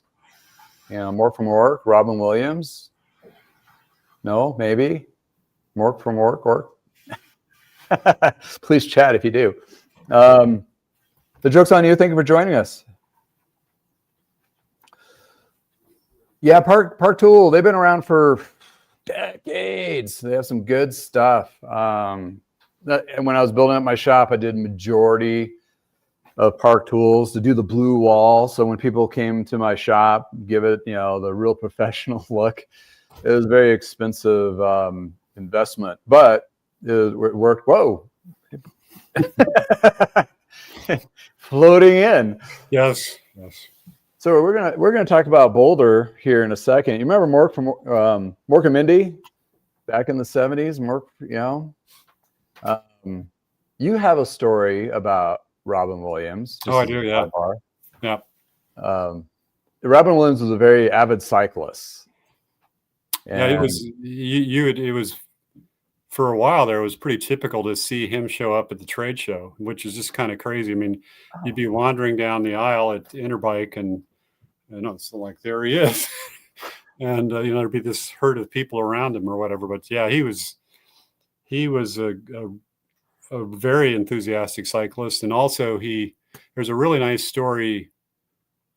Mork from Ork, Robin Williams. No, maybe Mork from Ork. Please chat if you do. The joke's on you. Thank you for joining us. Yeah, Park Tool. They've been around for decades. They have some good stuff. And when I was building up my shop, I did majority of Park Tools to do the blue wall. So when people came to my shop, give it, the real professional look. It was a very expensive investment, but it worked. Whoa. Floating in. Yes. So we're gonna talk about Boulder here in a second. You remember Mork from Mork and Mindy back in the 70s? Mork, you have a story about Robin Williams. Oh, I do. Yeah. Yeah. Robin Williams was a very avid cyclist. Yeah, it was. It was for a while there. It was pretty typical to see him show up at the trade show, which is just kind of crazy. I mean, you'd be wandering down the aisle at Interbike, and it's like there he is, and there'd be this herd of people around him or whatever. But yeah, he was a very enthusiastic cyclist, and also there's a really nice story.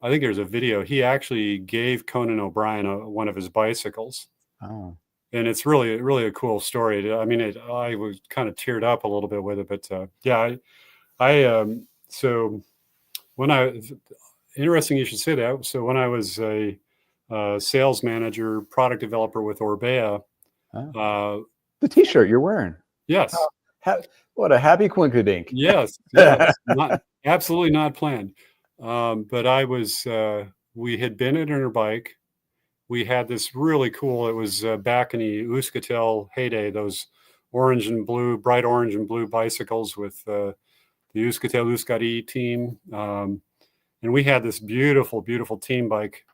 I think there's a video. He actually gave Conan O'Brien one of his bicycles. Oh. and it's really a cool story. I mean, I was kind of teared up a little bit with it, but yeah, so when interesting you should say that. So when I was a sales manager, product developer with Orbea, Oh. The T-shirt you're wearing. yes, what a happy quinkydink. yes, not absolutely not planned. But we had been at Interbike. We had this really cool, it was back in the Euskaltel heyday, those bright orange and blue bicycles with the Euskaltel Euskadi team. And we had this beautiful, beautiful team bike,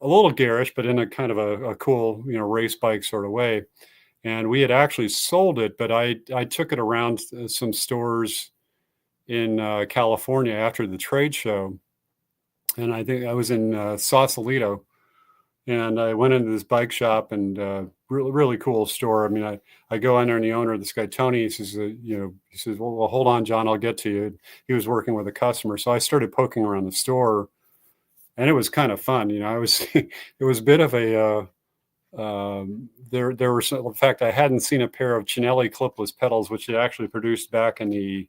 a little garish, but in a kind of a cool, race bike sort of way. And we had actually sold it, but I took it around some stores in California after the trade show. And I think I was in Sausalito, and I went into this bike shop, and really cool store. I mean, I go in there, and the owner, this guy Tony, he says, well, hold on, John, I'll get to you. He was working with a customer, so I started poking around the store, and it was kind of fun. I was it was a bit of a there were some, in fact, I hadn't seen a pair of Cinelli clipless pedals, which they actually produced back in the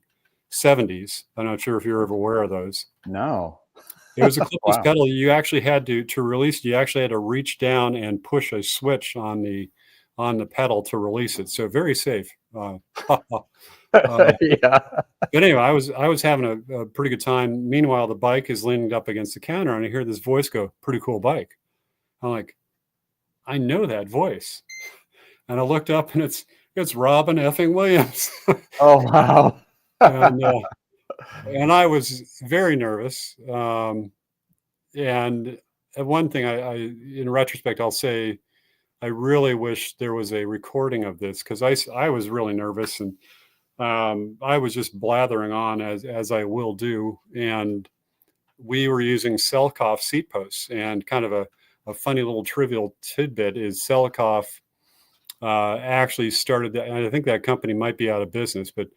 70s. I'm not sure if you're ever aware of those. No. It was a clipless Wow. pedal. You actually had to release. You actually had to reach down and push a switch on the pedal to release it. So very safe. Yeah. But anyway, I was having a pretty good time. Meanwhile, the bike is leaning up against the counter, and I hear this voice go, "Pretty cool bike." I'm like, I know that voice, and I looked up, and it's Robin effing Williams. Oh wow. And I was very nervous. And one thing I, in retrospect, I'll say, I really wish there was a recording of this, because I was really nervous, and I was just blathering on as I will do. And we were using Selkoff seat posts, and kind of a funny little trivial tidbit is Selkoff actually started that. I think that company might be out of business, but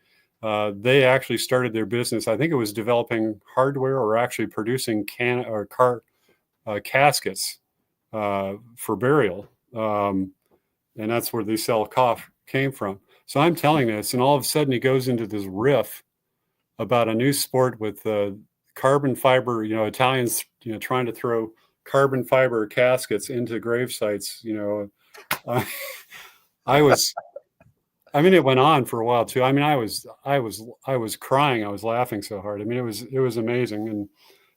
they actually started their business. I think it was developing hardware, or actually producing car caskets for burial, and that's where the Selkoff came from. So I'm telling this, and all of a sudden he goes into this riff about a new sport with carbon fiber. Italians, trying to throw carbon fiber caskets into grave sites. I mean, it went on for a while too. I mean, I was crying. I was laughing so hard. I mean, it was amazing, and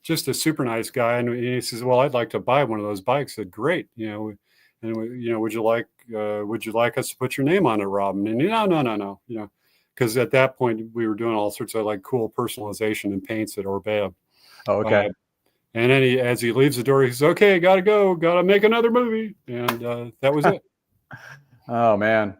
just a super nice guy. And he says, "Well, I'd like to buy one of those bikes." I said, "Great, and would you like us to put your name on it, Robin?" And no, because at that point we were doing all sorts of like cool personalization and paints at Orbea. Oh, okay. And then as he leaves the door, he says, "Okay, gotta go, gotta make another movie," and that was it. Oh man.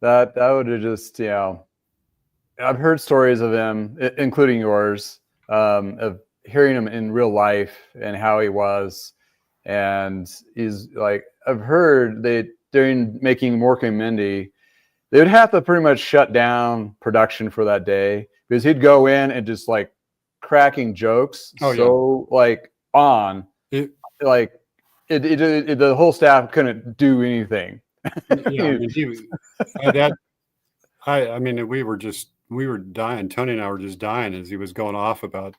That would have just, I've heard stories of him, including yours, of hearing him in real life and how he was. And he's like, I've heard during making Mork and Mindy, they would have to pretty much shut down production for that day, because he'd go in and just like cracking jokes. Oh, so yeah. like on it, the whole staff couldn't do anything. Yeah, I mean, he was I mean, we were dying. Tony and I were just dying as he was going off about.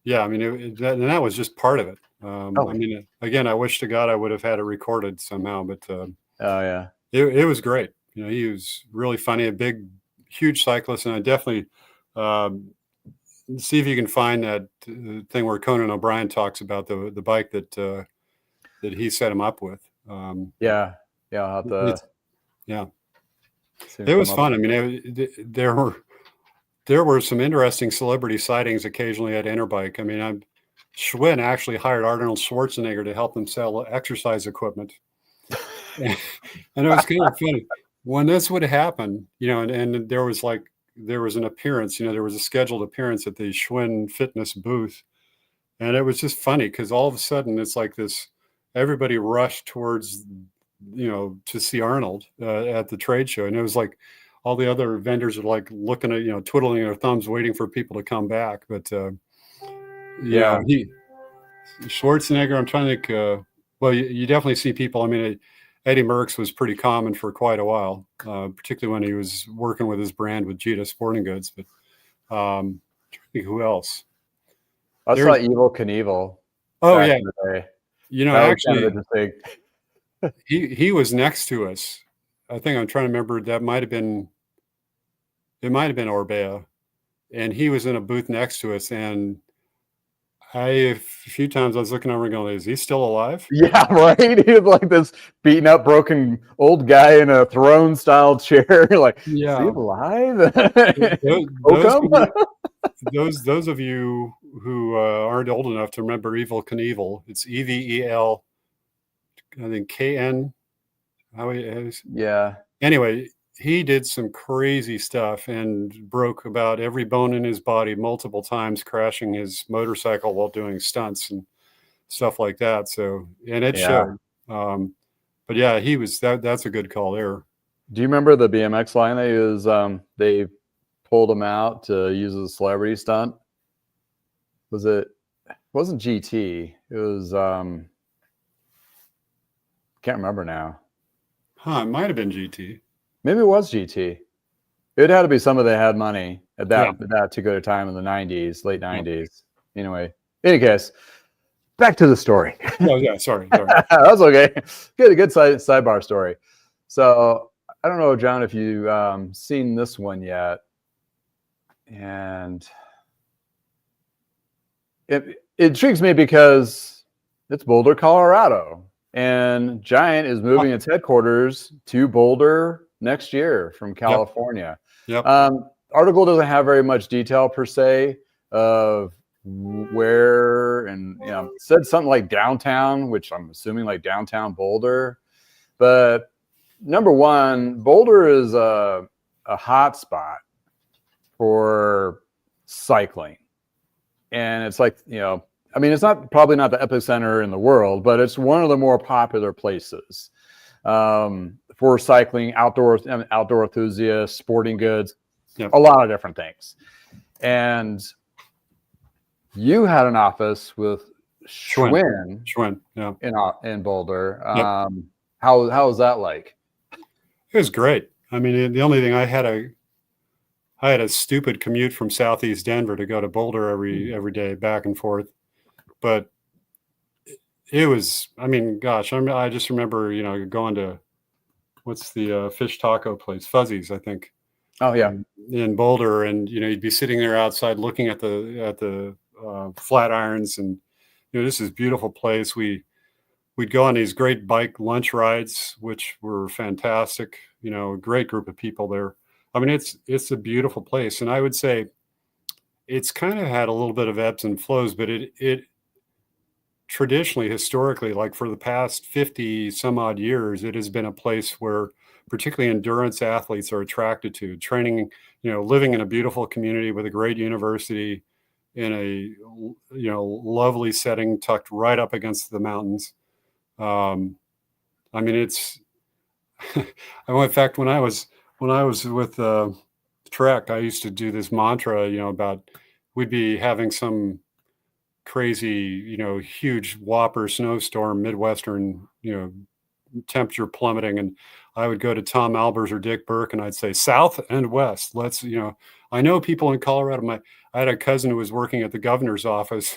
Yeah, I mean, that was just part of it. I mean, again, I wish to God I would have had it recorded somehow, but oh yeah, it was great. He was really funny, a big, huge cyclist, and I definitely see if you can find that thing where Conan O'Brien talks about the bike that he set him up with. Yeah, I'll have to. Yeah, it was fun. I mean, there were some interesting celebrity sightings occasionally at Interbike. I mean, Schwinn actually hired Arnold Schwarzenegger to help them sell exercise equipment, and it was kind of funny when this would happen. And there was an appearance. There was a scheduled appearance at the Schwinn fitness booth, and it was just funny because all of a sudden it's like this. Everybody rushed towards, to see Arnold at the trade show. And it was like all the other vendors are like looking at, twiddling their thumbs, waiting for people to come back. But Schwarzenegger, I'm trying to think, well, you definitely see people. I mean, Eddie Merckx was pretty common for quite a while, particularly when he was working with his brand with Gita Sporting Goods. But trying to think who else? I saw There's Evil Knievel oh back yeah, in the day. you know That was kind of actually interesting. he was next to us. I think I'm trying to remember. That might have been Orbea, and he was in a booth next to us. And a few times I was looking over and going, "Is he still alive?" Yeah, right. He was like this beaten up, broken old guy in a throne style chair. Like, is he Yeah. alive? Those Oakham? those of you who aren't old enough to remember Evil Knievel, it's EVEL, I think KN. How he is. Yeah. Anyway, he did some crazy stuff and broke about every bone in his body multiple times, crashing his motorcycle while doing stunts and stuff like that. So, and it Yeah. showed. But yeah, he was that's a good call there. Do you remember the BMX line they pulled him out to use as a celebrity stunt? It wasn't GT. It was can't remember now. It might have been GT. Maybe it was GT. It had to be somebody that had money at that Yeah. particular time in the 90s, late 90s. Anyway, any case, back to the story. Oh yeah, sorry. That's okay. Good sidebar story. So I don't know, John, if you've seen this one yet, and it intrigues me because it's Boulder, Colorado, and Giant is moving its headquarters to Boulder next year from California. Yep. Article doesn't have very much detail per se of where, and said something like downtown, which I'm assuming like downtown Boulder. But number one, Boulder is a hot spot for cycling, and it's like I mean, it's probably not the epicenter in the world, but it's one of the more popular places for cycling, outdoor enthusiasts, sporting goods, a lot of different things. And you had an office with Schwinn, yeah, in Boulder. How was that like? It was great. I mean, the only thing I had a stupid commute from Southeast Denver to go to Boulder every day back and forth, but it was. I mean, gosh, I just remember going to what's the fish taco place, Fuzzy's, I think. Oh yeah, in Boulder, and you'd be sitting there outside looking at the flat irons, and this is a beautiful place. We'd go on these great bike lunch rides, which were fantastic. A great group of people there. I mean, it's a beautiful place, and I would say it's kind of had a little bit of ebbs and flows, but it traditionally, historically, like for the past 50 some odd years, it has been a place where particularly endurance athletes are attracted to training, living in a beautiful community with a great university in a, lovely setting tucked right up against the mountains. I mean, it's, in fact, when I was with Trek, I used to do this mantra, about we'd be having some crazy, huge whopper snowstorm, Midwestern, temperature plummeting. And I would go to Tom Albers or Dick Burke and I'd say, south and west, let's, I know people in Colorado. I had a cousin who was working at the governor's office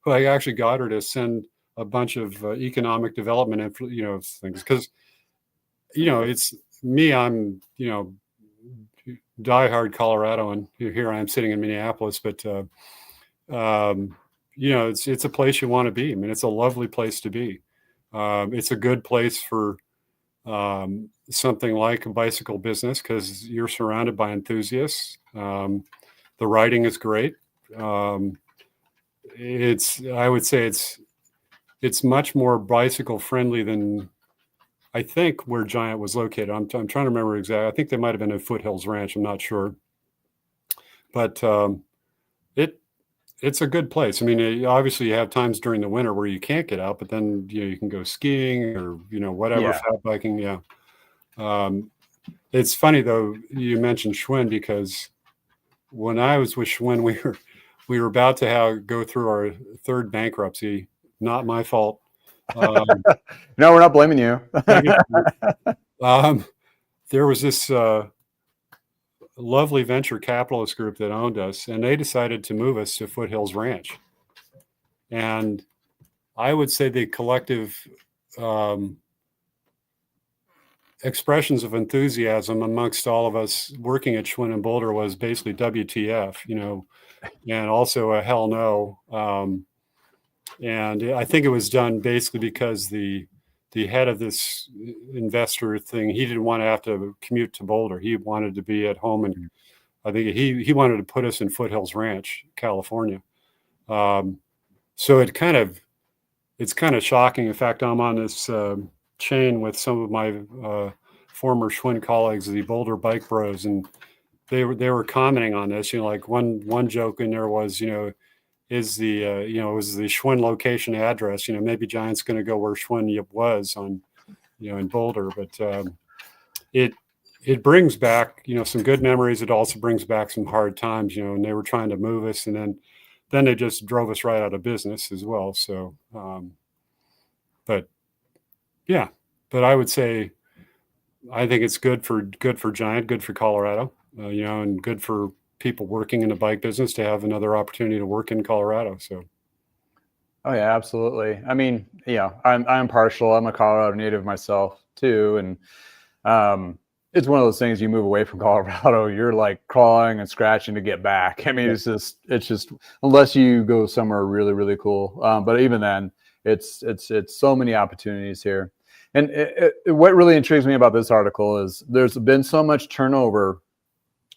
who I actually got her to send a bunch of economic development, things. Cause, it's me, I'm, diehard Colorado, and here I am sitting in Minneapolis, but, it's a place you want to be. I mean, it's a lovely place to be. It's a good place for something like a bicycle business because you're surrounded by enthusiasts. The riding is great. I would say it's much more bicycle friendly than I think where Giant was located. I'm trying to remember exactly. I think they might have been at Foothills Ranch. I'm not sure, but it's a good place. I mean, obviously you have times during the winter where you can't get out, but then, you can go skiing or, whatever, fat biking. Yeah. It's funny though, you mentioned Schwinn, because when I was with Schwinn, we were about to go through our third bankruptcy, not my fault. No, we're not blaming you. There was this lovely venture capitalist group that owned us, and they decided to move us to Foothills Ranch. And I would say the collective expressions of enthusiasm amongst all of us working at Schwinn and Boulder was basically WTF, and also a hell no. And I think it was done basically because the head of this investor thing, he didn't want to have to commute to Boulder. He wanted to be at home, and I think he wanted to put us in Foothills Ranch, California. So it's kind of shocking. In fact, I'm on this chain with some of my former Schwinn colleagues, the Boulder Bike Bros, and they were commenting on this. Like one joke in there was, is the is the Schwinn location address? Maybe Giant's going to go where Schwinn was on, in Boulder, but it brings back some good memories. It also brings back some hard times. And they were trying to move us, and then they just drove us right out of business as well. So, but I would say I think it's good for Giant, good for Colorado, and good for people working in the bike business to have another opportunity to work in Colorado. So. Oh yeah, absolutely. I mean, I'm partial. I'm a Colorado native myself too. And it's one of those things, you move away from Colorado, you're like crawling and scratching to get back. I mean, it's just, unless you go somewhere really, really cool. But even then it's so many opportunities here. And what really intrigues me about this article is there's been so much turnover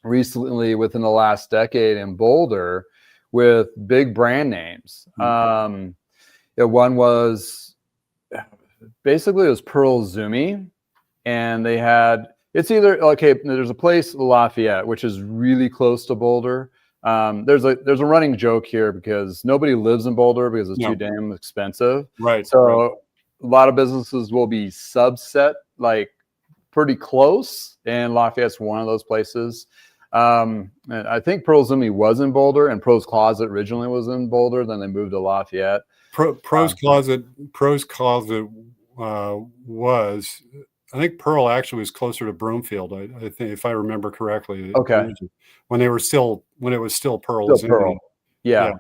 recently within the last decade in Boulder with big brand names. One was basically, it was Pearl Zumi, and they had, it's either, okay, there's a place, Lafayette, which is really close to Boulder. There's a running joke here because nobody lives in Boulder because it's too damn expensive. Right. So a lot of businesses will be subset, like pretty close, and Lafayette's one of those places. And I think Pearl Zumi was in Boulder, and Pro's Closet originally was in Boulder. Then they moved to Lafayette. Pro's Closet was, I think Pearl actually was closer to Broomfield. I think, if I remember correctly. Okay. When it was still Pearl. Still Pearl. Yeah.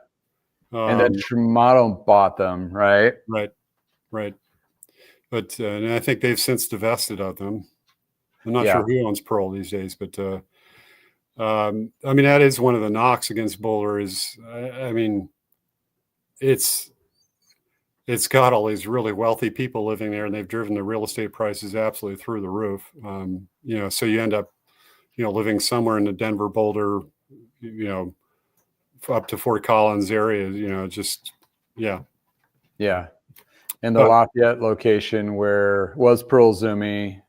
And then Shimano bought them, right? Right. But and I think they've since divested of them. I'm not sure who owns Pearl these days, but I mean, that is one of the knocks against Boulder is, I mean, it's got all these really wealthy people living there, and they've driven the real estate prices absolutely through the roof. So you end up, living somewhere in the Denver, Boulder, up to Fort Collins area, Yeah. And the Lafayette location where was Pearl Zumi,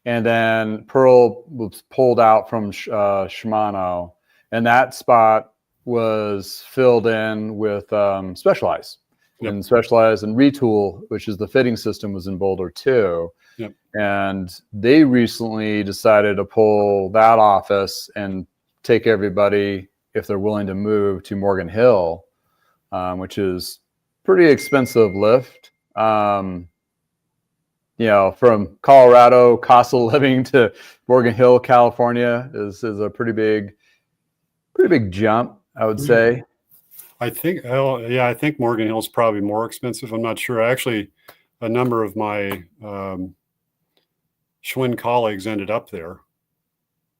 and then Pearl was pulled out from Shimano, and that spot was filled in with Specialized. Yep. And Specialized and Retool, which is the fitting system, was in Boulder too. Yep. And they recently decided to pull that office and take everybody, if they're willing to move, to Morgan Hill, which is pretty expensive lift. From Colorado, cost of living to Morgan Hill, California is a pretty big jump, I would say. I think Morgan Hill's probably more expensive. I'm not sure. Actually, a number of my Schwinn colleagues ended up there.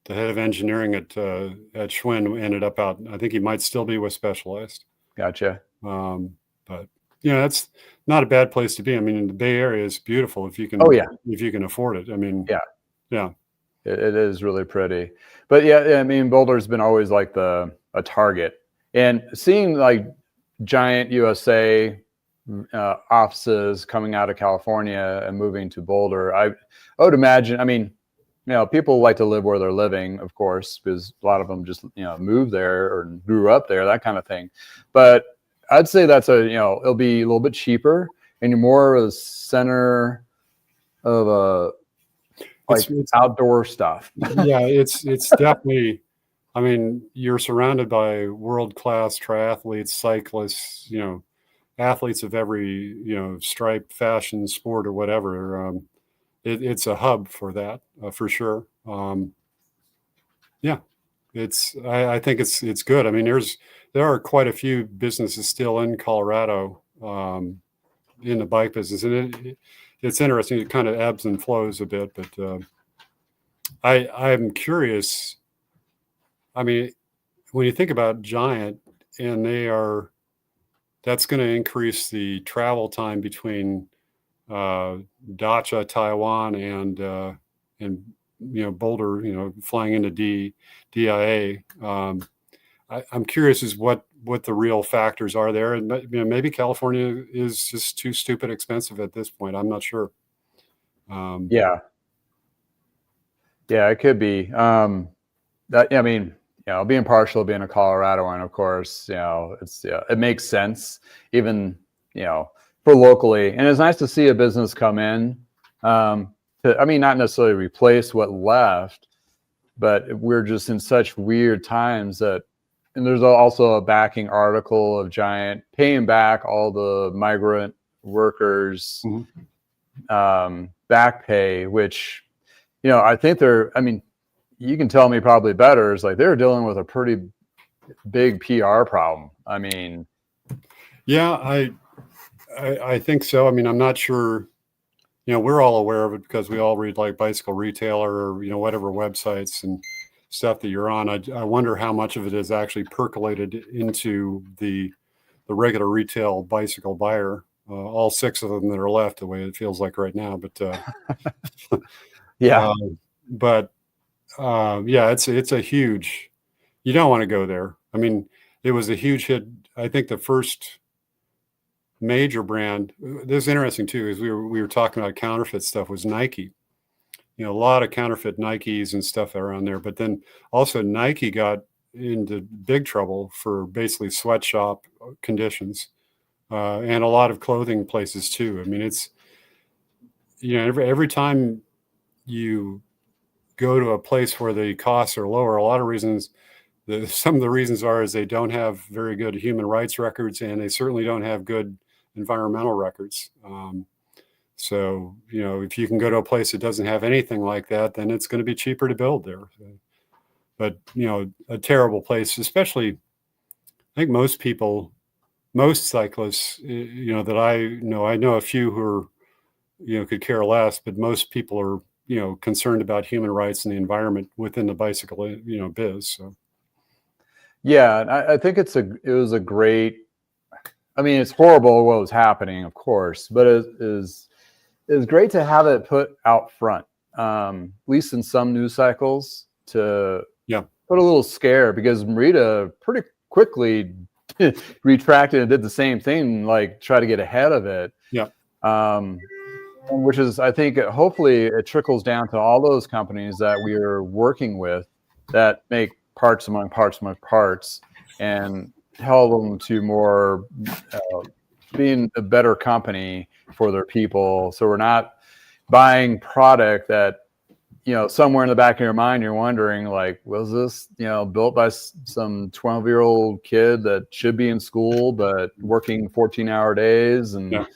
The head of engineering at Schwinn ended up out. I think he might still be with Specialized. Gotcha. But that's not a bad place to be. I mean, the Bay Area is beautiful if you can. If you can afford it. I mean, yeah. It is really pretty. But I mean, Boulder's been always like a target, and seeing like Giant USA offices coming out of California and moving to Boulder, I would imagine. I mean, people like to live where they're living, of course, because a lot of them just moved there or grew up there, that kind of thing. But I'd say that's it'll be a little bit cheaper, and you're more of a center of it's outdoor stuff. Yeah, it's definitely. I mean, you're surrounded by world-class triathletes, cyclists, athletes of every, stripe, fashion, sport, or whatever. It's a hub for that, for sure. Yeah, I think it's good. I mean, there are quite a few businesses still in Colorado, in the bike business, and it's interesting. It kind of ebbs and flows a bit, but I'm curious. I mean, when you think about Giant, and that's going to increase the travel time between Dacha, Taiwan, and Boulder, flying into DIA. I'm curious as what the real factors are there, and maybe California is just too stupid expensive at this point. I'm not sure. Yeah, it could be. I mean, being partial, being a Coloradoan, of course, it makes sense, even for locally, and it's nice to see a business come in. Not necessarily replace what left, but we're just in such weird times and there's also a backing article of Giant paying back all the migrant workers back pay, which, I think you can tell me probably better, is like they're dealing with a pretty big PR problem. I mean, yeah, I think so. I mean, I'm not sure. We're all aware of it because we all read like Bicycle Retailer or whatever websites and stuff that you're on. I wonder how much of it is actually percolated into the regular retail bicycle buyer. All 6 of them that are left, the way it feels like right now. But yeah, it's a huge. You don't want to go there. I mean, it was a huge hit. I think the first major brand. This is interesting too, is we were talking about counterfeit stuff, was Nike. A lot of counterfeit Nikes and stuff around there. But then also Nike got into big trouble for basically sweatshop conditions, and a lot of clothing places too. I mean, it's every time you go to a place where the costs are lower, a lot of reasons. Some of the reasons is they don't have very good human rights records, and they certainly don't have good environmental records. So, if you can go to a place that doesn't have anything like that, then it's going to be cheaper to build there. But, a terrible place, especially, I think most cyclists, that I know a few who are, could care less, but most people are, concerned about human rights and the environment within the bicycle, biz. So. Yeah, I think it was a great. I mean, it's horrible what was happening, of course, but it is great to have it put out front, at least in some news cycles, to put a little scare, because Merida pretty quickly retracted and did the same thing, like try to get ahead of it. Yeah. Which is, I think, hopefully it trickles down to all those companies that we are working with that make parts among parts and tell them to more being a better company for their people. So we're not buying product that, somewhere in the back of your mind, you're wondering, like, was this, built by some 12-year-old kid that should be in school, but working 14-hour days? And,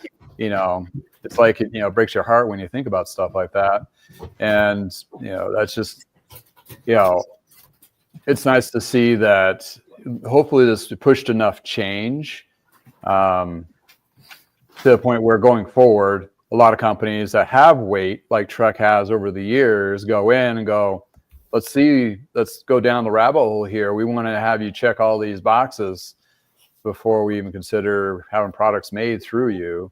it's like, it breaks your heart when you think about stuff like that. And, that's just, it's nice to see that hopefully this pushed enough change to the point where going forward, a lot of companies that have weight, like Trek has over the years, go in and go, let's go down the rabbit hole here. We want to have you check all these boxes before we even consider having products made through you,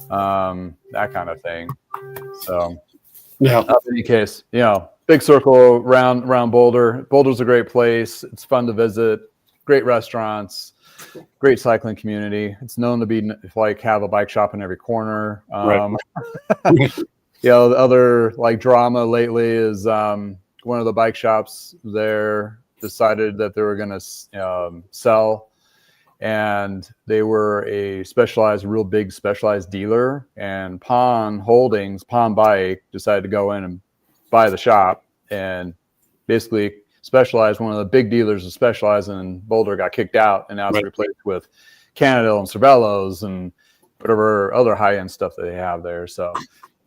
that kind of thing. So, in any case, big circle around Boulder. Boulder's a great place. It's fun to visit. Great restaurants, great cycling community. It's known to be like have a bike shop in every corner. Right. The other like drama lately is one of the bike shops there decided that they were going to sell, and they were a real big specialized dealer, and Pawn Bike decided to go in and buy the shop, and basically one of the big dealers that specialize in Boulder got kicked out, and now it's replaced with Canadil and Cervelos and whatever other high-end stuff that they have there. So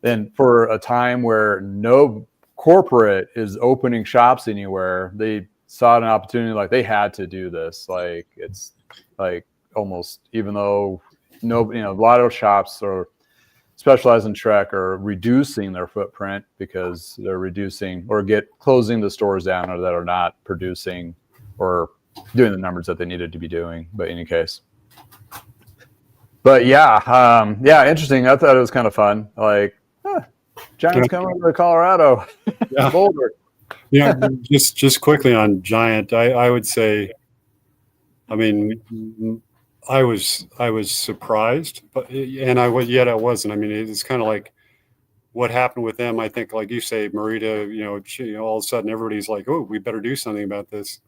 then for a time where no corporate is opening shops anywhere, they saw an opportunity, like they had to do this. Like it's like almost, even though a lot of shops are specialized in Trek are reducing their footprint because they're reducing or closing the stores down or that are not producing or doing the numbers that they needed to be doing. But in any case, interesting. I thought it was kind of fun. Like, Giant's coming to Colorado, Boulder. Yeah, just quickly on Giant, I would say, I mean, I was surprised, but I wasn't. I mean, it's kind of like what happened with them. I think, like you say, Marita, all of a sudden everybody's like, oh, we better do something about this.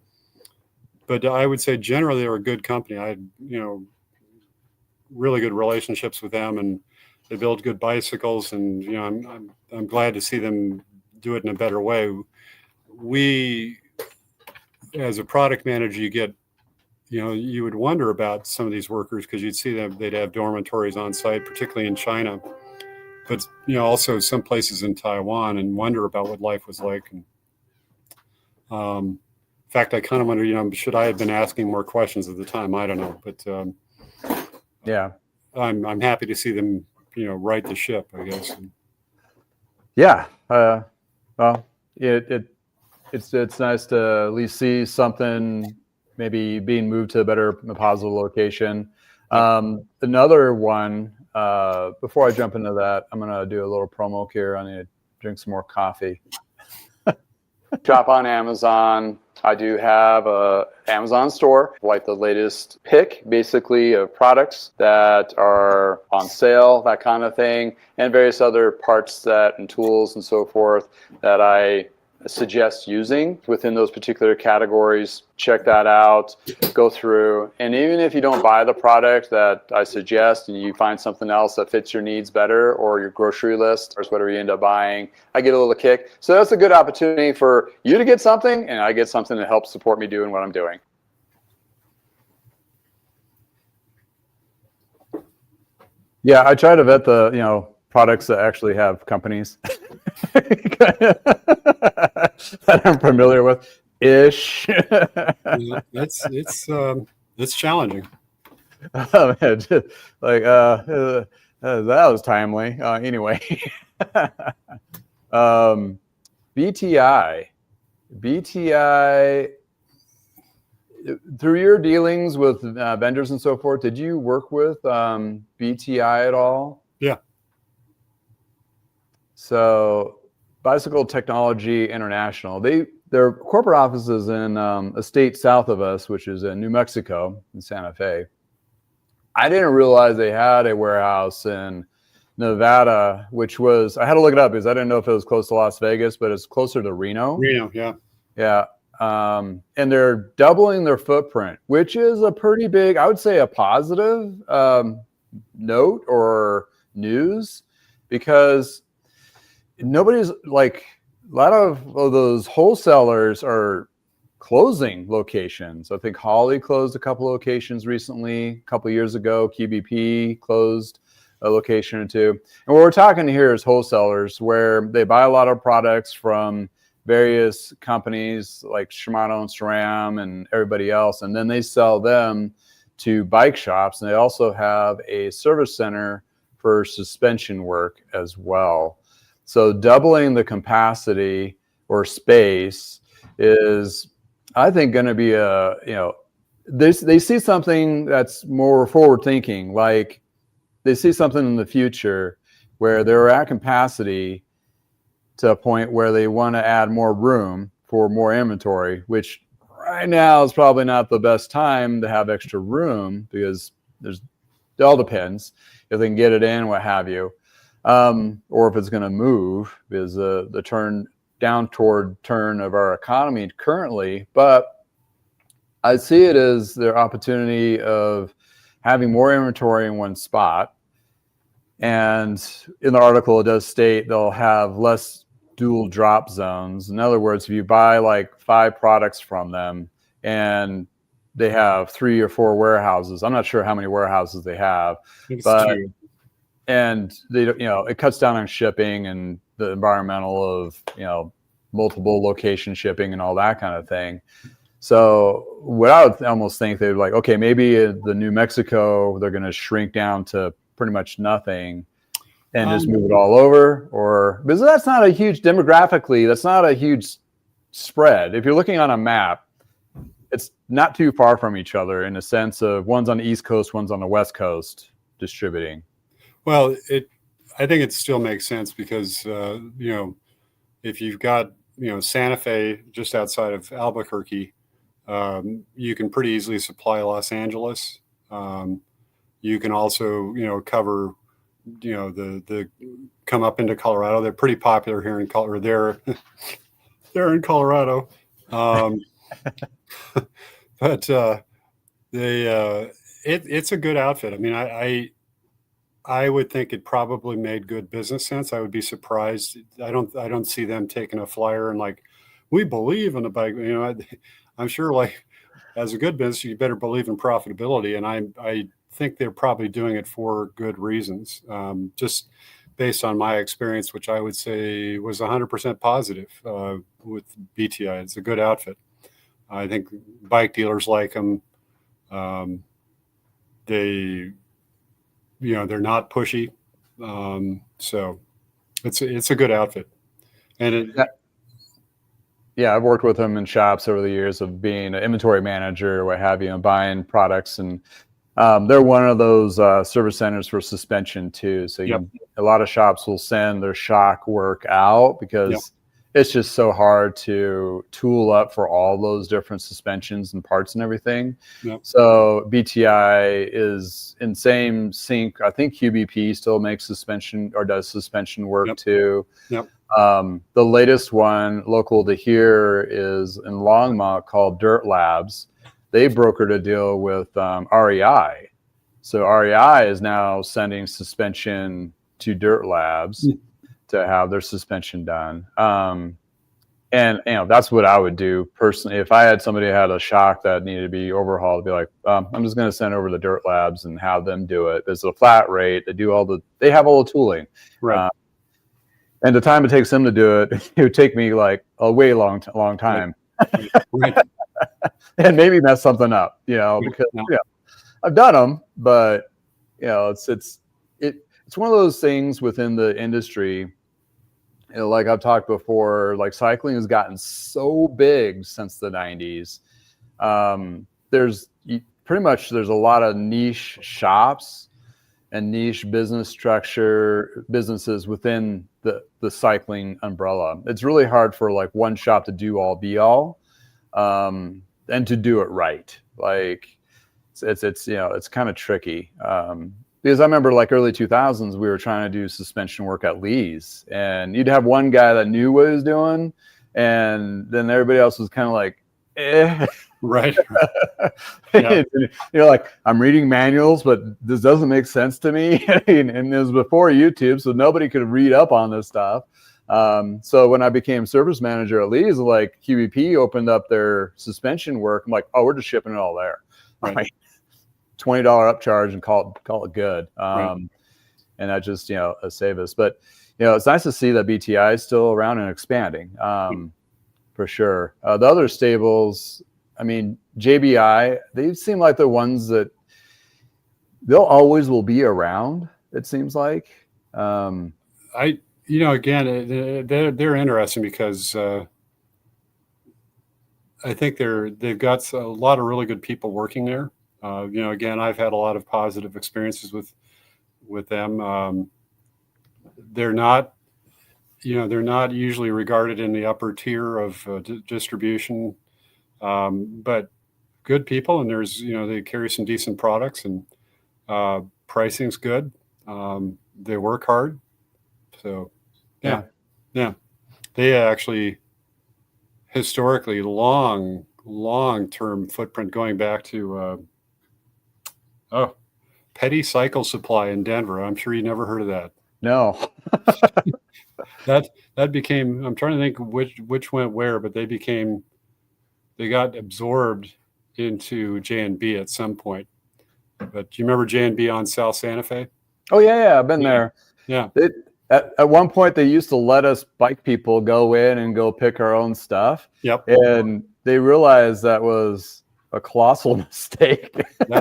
But I would say generally they're a good company. I had, really good relationships with them, and they build good bicycles. And I'm glad to see them do it in a better way. We, as a product manager, you would wonder about some of these workers because you'd see them, they'd have dormitories on site, particularly in China, but also some places in Taiwan, and wonder about what life was like. And in fact, I kind of wonder, should I have been asking more questions at the time? I don't know, but yeah, I'm happy to see them, right the ship, I guess. Yeah, well, it's nice to at least see something maybe being moved to a positive location. Another one, before I jump into that, I'm going to do a little promo here. I need to drink some more coffee. Shop on Amazon. I do have a Amazon store, like the latest pick, basically, of products that are on sale, that kind of thing, and various other parts and tools and so forth that I suggest using within those particular categories. Check that out, go through, and even if you don't buy the product that I suggest and you find something else that fits your needs better, or your grocery list, or whatever you end up buying, I get a little kick. So that's a good opportunity for you to get something, and I get something that helps support me doing what I'm doing. Yeah, I try to vet the products that actually have companies that I'm familiar with ish. It's challenging. Oh, man, that was timely. Anyway, BTI, through your dealings with vendors and so forth, did you work with BTI at all? Yeah. So, Bicycle Technology International, their corporate office is in a state south of us, which is in New Mexico, in Santa Fe. I didn't realize they had a warehouse in Nevada, I had to look it up because I didn't know if it was close to Las Vegas, but it's closer to Reno. Reno, yeah. Yeah. And they're doubling their footprint, which is a pretty big, I would say, a positive note or news, because nobody's like, a lot of those wholesalers are closing locations. I think Holly closed a couple locations recently. A couple years ago, QBP closed a location or two. And what we're talking here is wholesalers, where they buy a lot of products from various companies like Shimano and SRAM and everybody else, and then they sell them to bike shops. And they also have a service center for suspension work as well. So doubling the capacity or space is, I think, going to be they see something that's more forward thinking. Like they see something in the future where they're at capacity to a point where they want to add more room for more inventory, which right now is probably not the best time to have extra room, because it all depends if they can get it in, what have you. Or if it's going to move, because the downward turn of our economy currently. But I see it as their opportunity of having more inventory in one spot. And in the article, it does state they'll have less dual drop zones. In other words, if you buy like 5 products from them and they have 3 or 4 warehouses. I'm not sure how many warehouses they have, I think it's but 2. and they, it cuts down on shipping and the environmental of, multiple location shipping and all that kind of thing. So what I would almost think they'd like, okay, maybe the New Mexico, they're going to shrink down to pretty much nothing and just move it all over, or because that's not a huge demographically, that's not a huge spread. If you're looking on a map, it's not too far from each other in the sense of one's on the East Coast, one's on the West Coast distributing. Well, I think it still makes sense because, if you've got, Santa Fe just outside of Albuquerque, you can pretty easily supply Los Angeles. You can also, cover, the come up into Colorado. They're pretty popular here in Colorado. They're in Colorado. But it's a good outfit. I mean, I would think it probably made good business sense. I would be surprised. I don't see them taking a flyer and like, we believe in the bike. I'm sure like as a good business, you better believe in profitability. And I think they're probably doing it for good reasons. Just based on my experience, which I would say was 100% positive with BTI. It's a good outfit. I think bike dealers like them. They're not pushy. So it's a good outfit. And I've worked with them in shops over the years of being an inventory manager, what have you, and buying products. And they're one of those service centers for suspension too. So a lot of shops will send their shock work out because it's just so hard to tool up for all those different suspensions and parts and everything. So BTI is in same sync. I think QBP still makes suspension or does suspension work too. The latest one local to here is in Longmont called Dirt Labs. They brokered a deal with REI. So REI is now sending suspension to Dirt Labs to have their suspension done. And that's what I would do personally. If I had somebody who had a shock that needed to be overhauled, I'd be like, I'm just going to send over to Dirt Labs and have them do it. It's a flat rate. They have all the tooling. Right. And the time it takes them to do it, it would take me like a way long time. Right. And maybe mess something up, because I've done them, but it's one of those things within the industry. Like I've talked before, like cycling has gotten so big since the 90s. There's a lot of niche shops and niche businesses within the cycling umbrella. It's really hard for like one shop to do all be all, and to do it right. Like it's kind of tricky. Because I remember like early 2000s, we were trying to do suspension work at Lee's, and you'd have one guy that knew what he was doing, and then everybody else was kind of like, eh. Right. You're like, I'm reading manuals, but this doesn't make sense to me. And it was before YouTube, so nobody could read up on this stuff. So when I became service manager at Lee's, like QBP opened up their suspension work. I'm like, oh, we're just shipping it all there. Right. $20 upcharge and call it good. And that just, save us. But, it's nice to see that BTI is still around and expanding, for sure. The other stables, I mean, JBI, they seem like the ones that they'll always will be around, it seems like. Again, they're interesting because I think they've got a lot of really good people working there. Again, I've had a lot of positive experiences with them. They're not usually regarded in the upper tier of distribution, but good people, and they carry some decent products, and pricing's good. They work hard, so yeah. They actually historically long-term footprint going back to Petty Cycle Supply in Denver. I'm sure you never heard of that. No. that became, I'm trying to think which went where, but they got absorbed into J&B at some point. But do you remember J&B on South Santa Fe? Oh yeah, I've been there. Yeah. At one point, they used to let us bike people go in and go pick our own stuff. Yep. And they realized that was a colossal mistake. Yeah.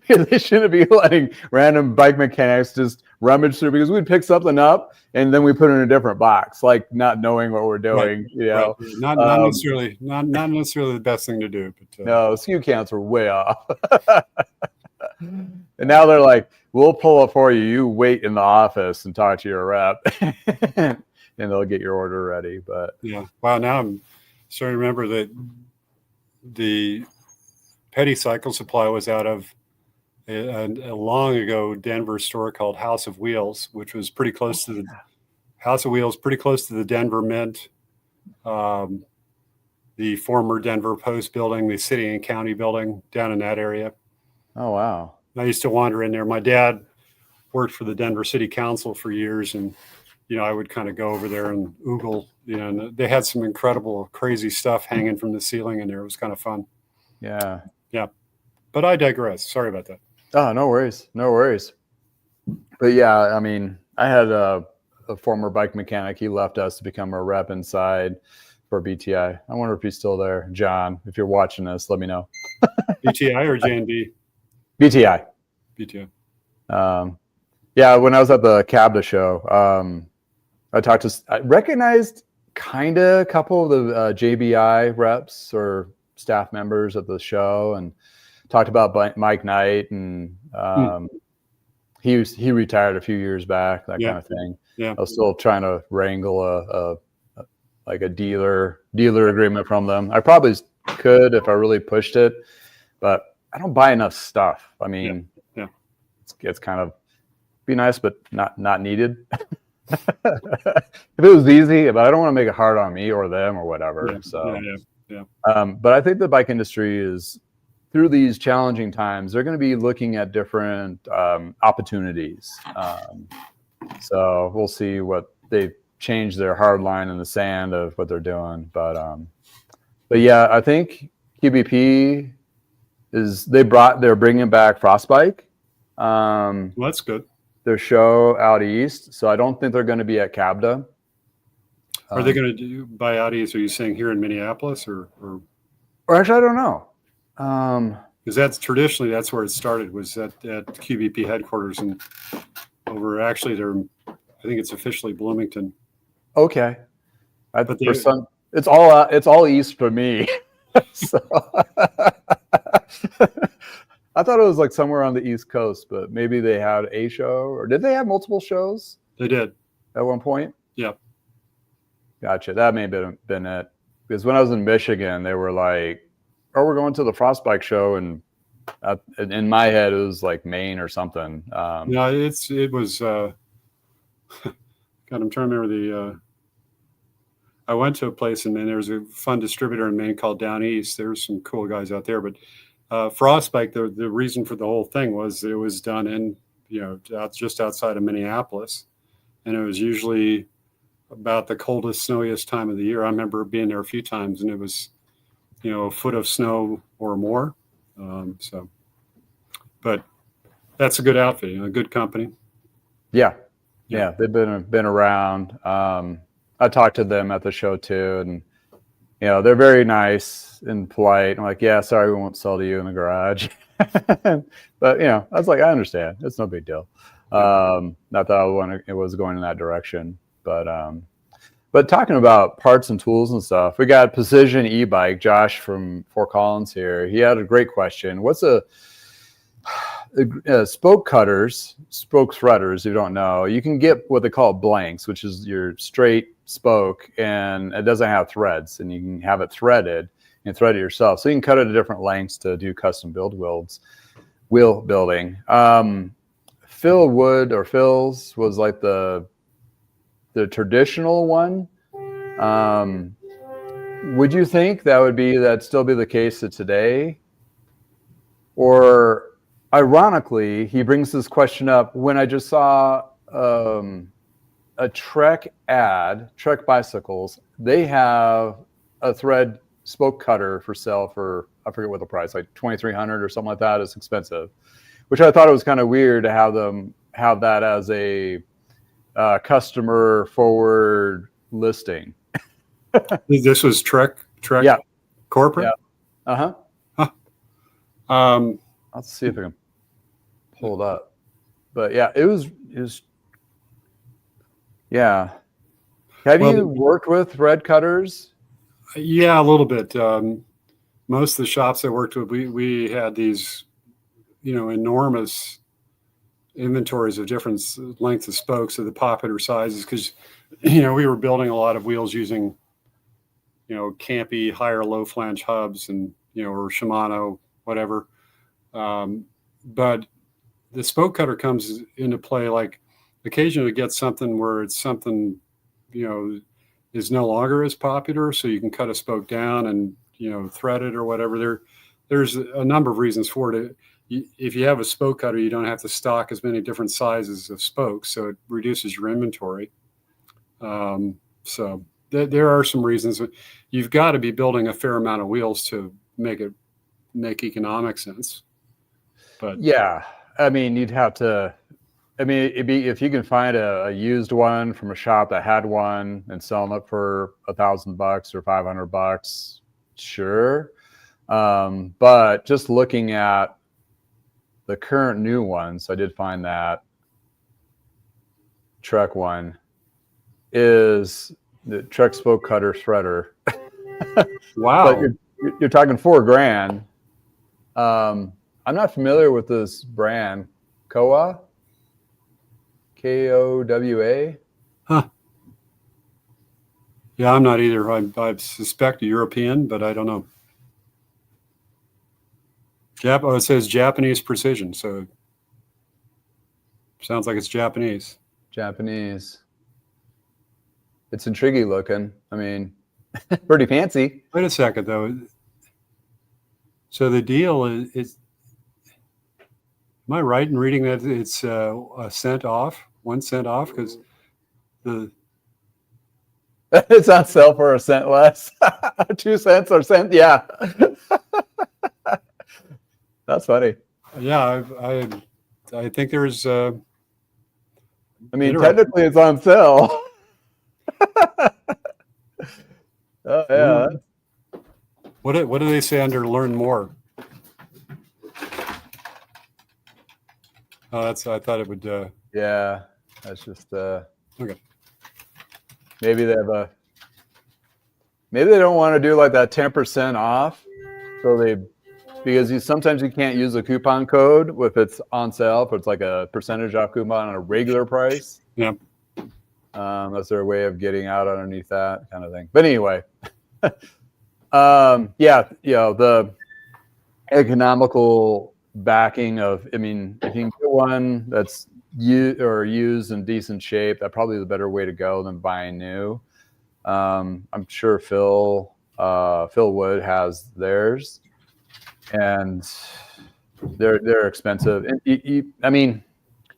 They shouldn't be letting random bike mechanics just rummage through, because we'd pick something up and then we put it in a different box, like not knowing what we're doing. Right. You know, Right. Not necessarily the best thing to do. But no, SKU counts were way off. And now they're like, we'll pull it for you. You wait in the office and talk to your rep, and they'll get your order ready. But yeah, wow. Now I'm starting to remember that the Petty Cycle Supply was out of a long ago Denver store called House of Wheels, which was pretty close to the House of Wheels, pretty close to the Denver Mint, the former Denver Post building, the city and county building down in that area. oh wow. I used to wander in there. My dad worked for the Denver City Council for years, and I would kind of go over there and oogle. And they had some incredible, crazy stuff hanging from the ceiling in there. It was kind of fun. Yeah. Yeah, but I digress. Sorry about that. Oh, no worries. No worries. But yeah, I mean, I had a former bike mechanic. He left us to become a rep inside for BTI. I wonder if he's still there. John, if you're watching this, let me know. BTI or J&B? BTI. BTI. Yeah, when I was at the CABDA show, I recognized kind of a couple of the JBI reps or staff members at the show, and talked about Mike Knight, and he retired a few years back, that kind of thing. Yeah. I was still trying to wrangle a dealer agreement from them. I probably could if I really pushed it, but I don't buy enough stuff. I mean, it's kind of be nice, but not needed. If it was easy, but I don't want to make it hard on me or them or whatever. But I think the bike industry is, through these challenging times, they're going to be looking at different opportunities. So we'll see what they've changed their hard line in the sand of what they're doing. But yeah, I think QBP they're bringing back Frostbike. Well, that's good. Their show out east, so I don't think they're going to be at CABDA. Are they going to do by out east? Are you saying here in Minneapolis or actually, I don't know. Because that's where it started, was at QBP headquarters, and over actually I think it's officially Bloomington. Okay, it's all east for me. So I thought it was like somewhere on the East Coast, but maybe they had a show, or did they have multiple shows? They did at one point. Yeah, gotcha. That may have been it. Because when I was in Michigan, they were like, "Oh, we're going to the Frostbike show," and in my head, it was like Maine or something. No, it was. God, I'm trying to remember I went to a place, and then there was a fun distributor in Maine called Down East. There were some cool guys out there, but Frostbike, the reason for the whole thing was it was done in, just outside of Minneapolis, and it was usually about the coldest, snowiest time of the year. I remember being there a few times, and it was, a foot of snow or more. But that's a good outfit, a good company. Yeah, they've been around. I talked to them at the show too, and they're very nice and polite. I'm like, yeah, sorry, we won't sell to you in the garage. But I was like, I understand. It's no big deal. Not that it was going in that direction, but talking about parts and tools and stuff, we got Precision E-Bike. Josh from Fort Collins here. He had a great question. What's spoke cutters, spoke threaders? If you don't know, you can get what they call blanks, which is your straight spoke, and it doesn't have threads, and you can have it threaded and thread it yourself. So you can cut it at different lengths to do custom wheel building. Phil Wood or Phil's was like the traditional one. Would you think that'd still be the case to or ironically, he brings this question up when I just saw a Trek ad, Trek Bicycles. They have a thread spoke cutter for sale for, I forget what the price, like $2,300 or something like that. It's expensive, which I thought it was kind of weird to have them have that as a customer forward listing. This was Trek Yeah. Corporate? Yeah. Uh-huh. Huh. Let's see if I can pull it up. But yeah, it was yeah. Have you worked with red cutters? Yeah, a little bit. Most of the shops I worked with, we had these, enormous inventories of different lengths of spokes of the popular sizes, because, we were building a lot of wheels using, campy, higher low flange hubs and, or Shimano, whatever. But the spoke cutter comes into play, like occasionally get something where it's something, is no longer as popular. So you can cut a spoke down and, thread it or whatever. There's a number of reasons for it. If you have a spoke cutter, you don't have to stock as many different sizes of spokes. So it reduces your inventory. So there are some reasons. You've got to be building a fair amount of wheels to make economic sense. But yeah, I mean, you'd have to. I mean, it'd be if you can find a used one from a shop that had one and selling it for $1,000 or $500, sure. But just looking at the current new ones, I did find that Trek one is the Trek spoke cutter shredder. wow. But you're talking $4,000. I'm not familiar with this brand, Kowa. Kowa. Huh. Yeah, I'm not either. I suspect a European, but I don't know. It says Japanese precision, so sounds like it's Japanese. Japanese. It's intriguing looking. I mean, pretty fancy. Wait a second, though. So the deal is am I right in reading that it's a cent off, 1 cent off? Because it's on sale for a cent less. 2 cents or cent. Yeah. That's funny. Yeah, I think there's. I mean, technically, it's on sale. Oh yeah. What do they say under learn more? Oh, I thought it would. Yeah, that's just. Okay. Maybe they don't want to do like that 10% off, so because sometimes you can't use a coupon code if it's on sale, if it's like a percentage off coupon on a regular price. Yeah. That's their way of getting out underneath that kind of thing. But anyway, yeah, the economical backing of, I mean, if you can get one that's used in decent shape, that's probably the better way to go than buying new. I'm sure Phil Wood has theirs, and they're expensive. And I mean,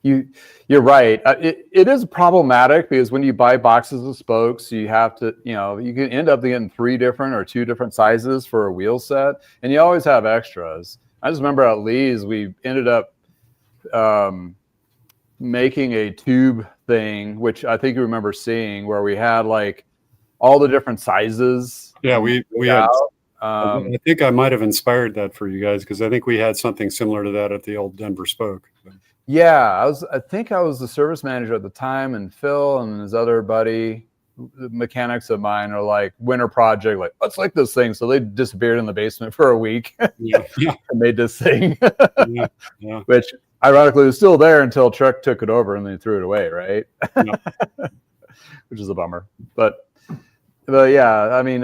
you're right. It is problematic because when you buy boxes of spokes, you have to, you can end up getting 3 different or 2 different sizes for a wheel set, and you always have extras. I just remember at Lee's, we ended up making a tube thing, which I think you remember seeing, where we had like all the different sizes. Yeah, we had. I think I might have inspired that for you guys, because I think we had something similar to that at the old Denver Spoke. Yeah, I think I was the service manager at the time, and Phil and his other buddy, mechanics of mine, are like, winter project, like, let's like this thing. So they disappeared in the basement for a week. Yeah. And made this thing. Yeah. Which ironically was still there until Trek took it over and they threw it away, right? Yeah. Which is a bummer. But yeah, I mean,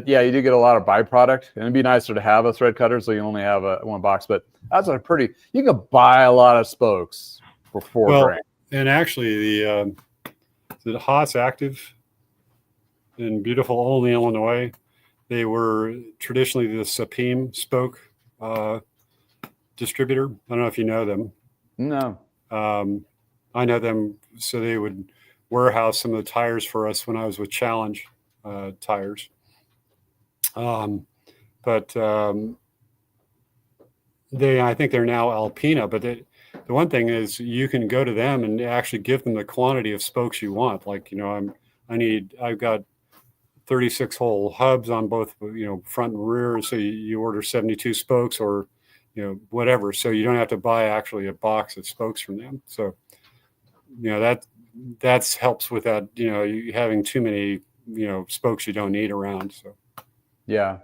yeah, you do get a lot of byproduct, and it'd be nicer to have a thread cutter so you only have one box. But that's you can buy a lot of spokes for $4,000. And actually, the Haas Active in beautiful Olney, Illinois, they were traditionally the Sapim spoke distributor. I don't know if you know them. No. I know them, so they would warehouse some of the tires for us when I was with Challenge Tires. But I think they're now Alpina. But the one thing is, you can go to them and actually give them the quantity of spokes you want. Like, I've got 36 hole hubs on both, front and rear. So you order 72 spokes, or, whatever. So you don't have to buy actually a box of spokes from them. So, that's helps with that, you having too many, spokes you don't need around. So, yeah.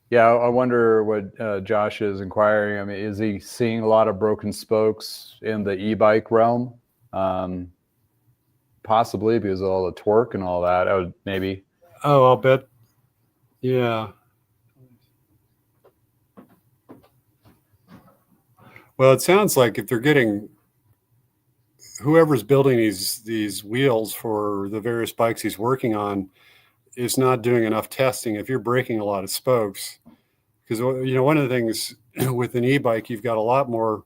Yeah, I wonder what Josh is inquiring. I mean, is he seeing a lot of broken spokes in the e-bike realm? Possibly, because of all the torque and all that. I would maybe. Oh, I'll bet. Yeah. Well, it sounds like if they're getting, whoever's building these wheels for the various bikes he's working on is not doing enough testing. If you're breaking a lot of spokes, because one of the things with an e-bike, you've got a lot more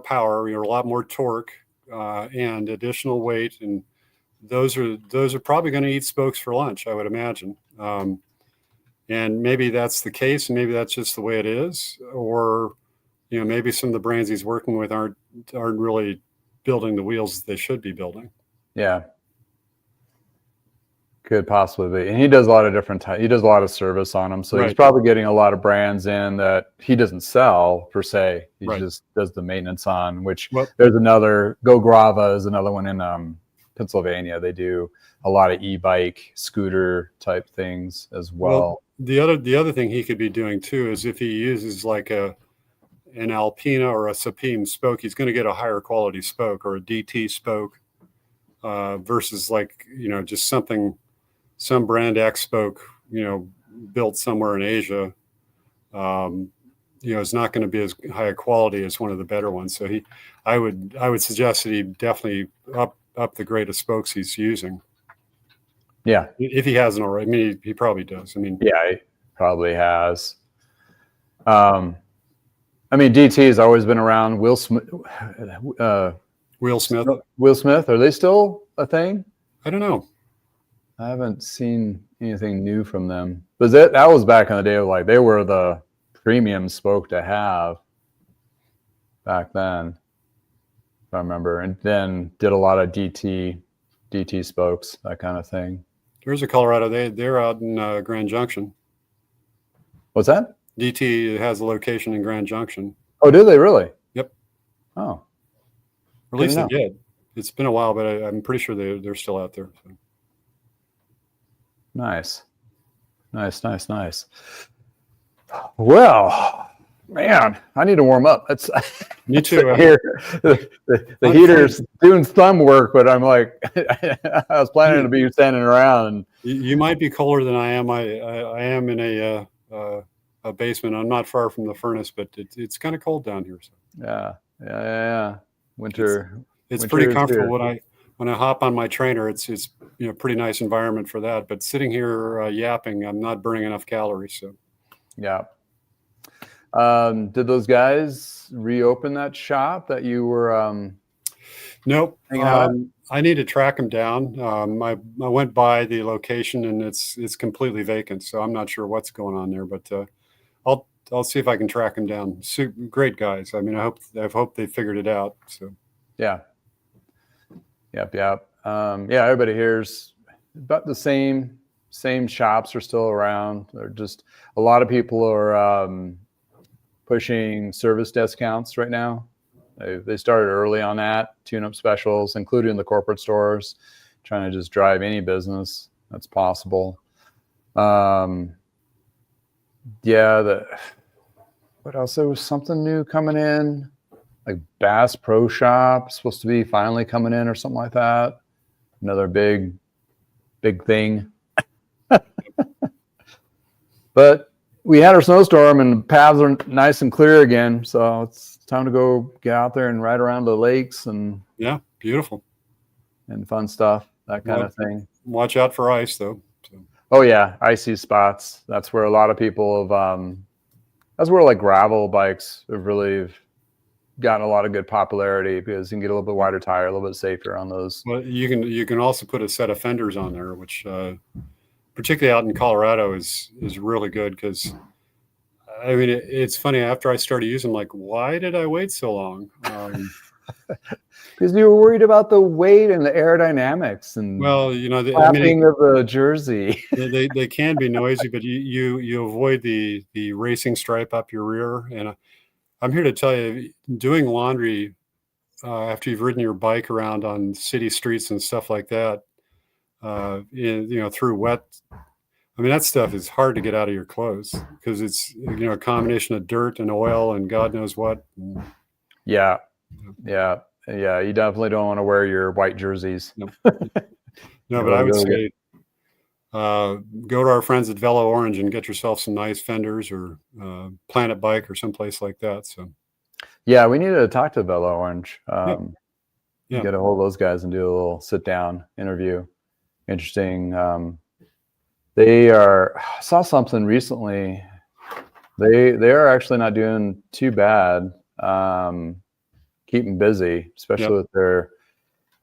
power, a lot more torque, and additional weight, and those are probably going to eat spokes for lunch, I would imagine. And maybe that's the case, and maybe that's just the way it is, or maybe some of the brands he's working with aren't really building the wheels they should be building. Yeah. Could possibly be. And he does a lot of different types. He does a lot of service on them. So Right. He's probably getting a lot of brands in that he doesn't sell per se. He Right. just does the maintenance on, which Well, there's another, Go Grava is another one in Pennsylvania. They do a lot of e-bike, scooter type things as well. The other thing he could be doing too is if he uses like an Alpina or a Supreme spoke, he's going to get a higher quality spoke, or a DT spoke, versus like, just some brand X spoke, built somewhere in Asia, is not going to be as high a quality as one of the better ones. So I would suggest that he definitely up the grade of spokes he's using. Yeah. If he hasn't already. I mean, he probably does. I mean, yeah, he probably has. DT has always been around. Will Smith. Will Smith. Will Smith. Are they still a thing? I don't know. I haven't seen anything new from them. But that was back in the day of like they were the premium spoke to have back then, if I remember. And then did a lot of DT spokes, that kind of thing. There's a Colorado. They're out in Grand Junction. What's that? DT has a location in Grand Junction. Oh, did they really? Yep. Oh. Or at least they did. It's been a while, but I'm pretty sure they're still out there. So. Nice. Well, man, I need to warm up. That's me too. Here, the heater's doing some work, but I'm like, I was planning to be standing around. You might be colder than I am. I am in a basement. I'm not far from the furnace, but it's kind of cold down here. So. Yeah. Winter. It's pretty comfortable when I hop on my trainer. It's pretty nice environment for that. But sitting here yapping, I'm not burning enough calories. So. Yeah. Did those guys reopen that shop that you were? Nope. I need to track them down. I went by the location and it's completely vacant, so I'm not sure what's going on there. But I'll see if I can track them down. Great guys. I mean, I hope they figured it out. So. Yeah. Yep. Everybody here's about the same shops are still around. They're just a lot of people are pushing service discounts right now. They started early on that, tune-up specials, including the corporate stores, trying to just drive any business that's possible. What else? There was something new coming in, like Bass Pro Shop supposed to be finally coming in or something like that. Another big thing. But we had our snowstorm and paths are nice and clear again. So it's time to go get out there and ride around the lakes and beautiful and fun stuff, that kind of thing. Watch out for ice though. So. Oh yeah. Icy spots. That's where a lot of people have, that's where like gravel bikes have really gotten a lot of good popularity because you can get a little bit wider tire, a little bit safer on those. Well, you can also put a set of fenders on there, which particularly out in Colorado, is really good because I mean it's funny. After I started using, I'm like, why did I wait so long? Because you were worried about the weight and the aerodynamics and Well, you know, I mean, flapping of the jersey. they can be noisy, but you avoid the racing stripe up your rear. And I'm here to tell you, doing laundry after you've ridden your bike around on city streets and stuff like that, through wet. I mean, that stuff is hard to get out of your clothes because it's, a combination of dirt and oil and God knows what. Yeah. You definitely don't want to wear your white jerseys. No, but I would say go to our friends at Velo Orange and get yourself some nice fenders or Planet Bike or someplace like that. So, yeah, we need to talk to Velo Orange. Yeah. Get a hold of those guys and do a little sit down interview. Interesting. I saw something recently. They are actually not doing too bad. Keeping busy, especially with their.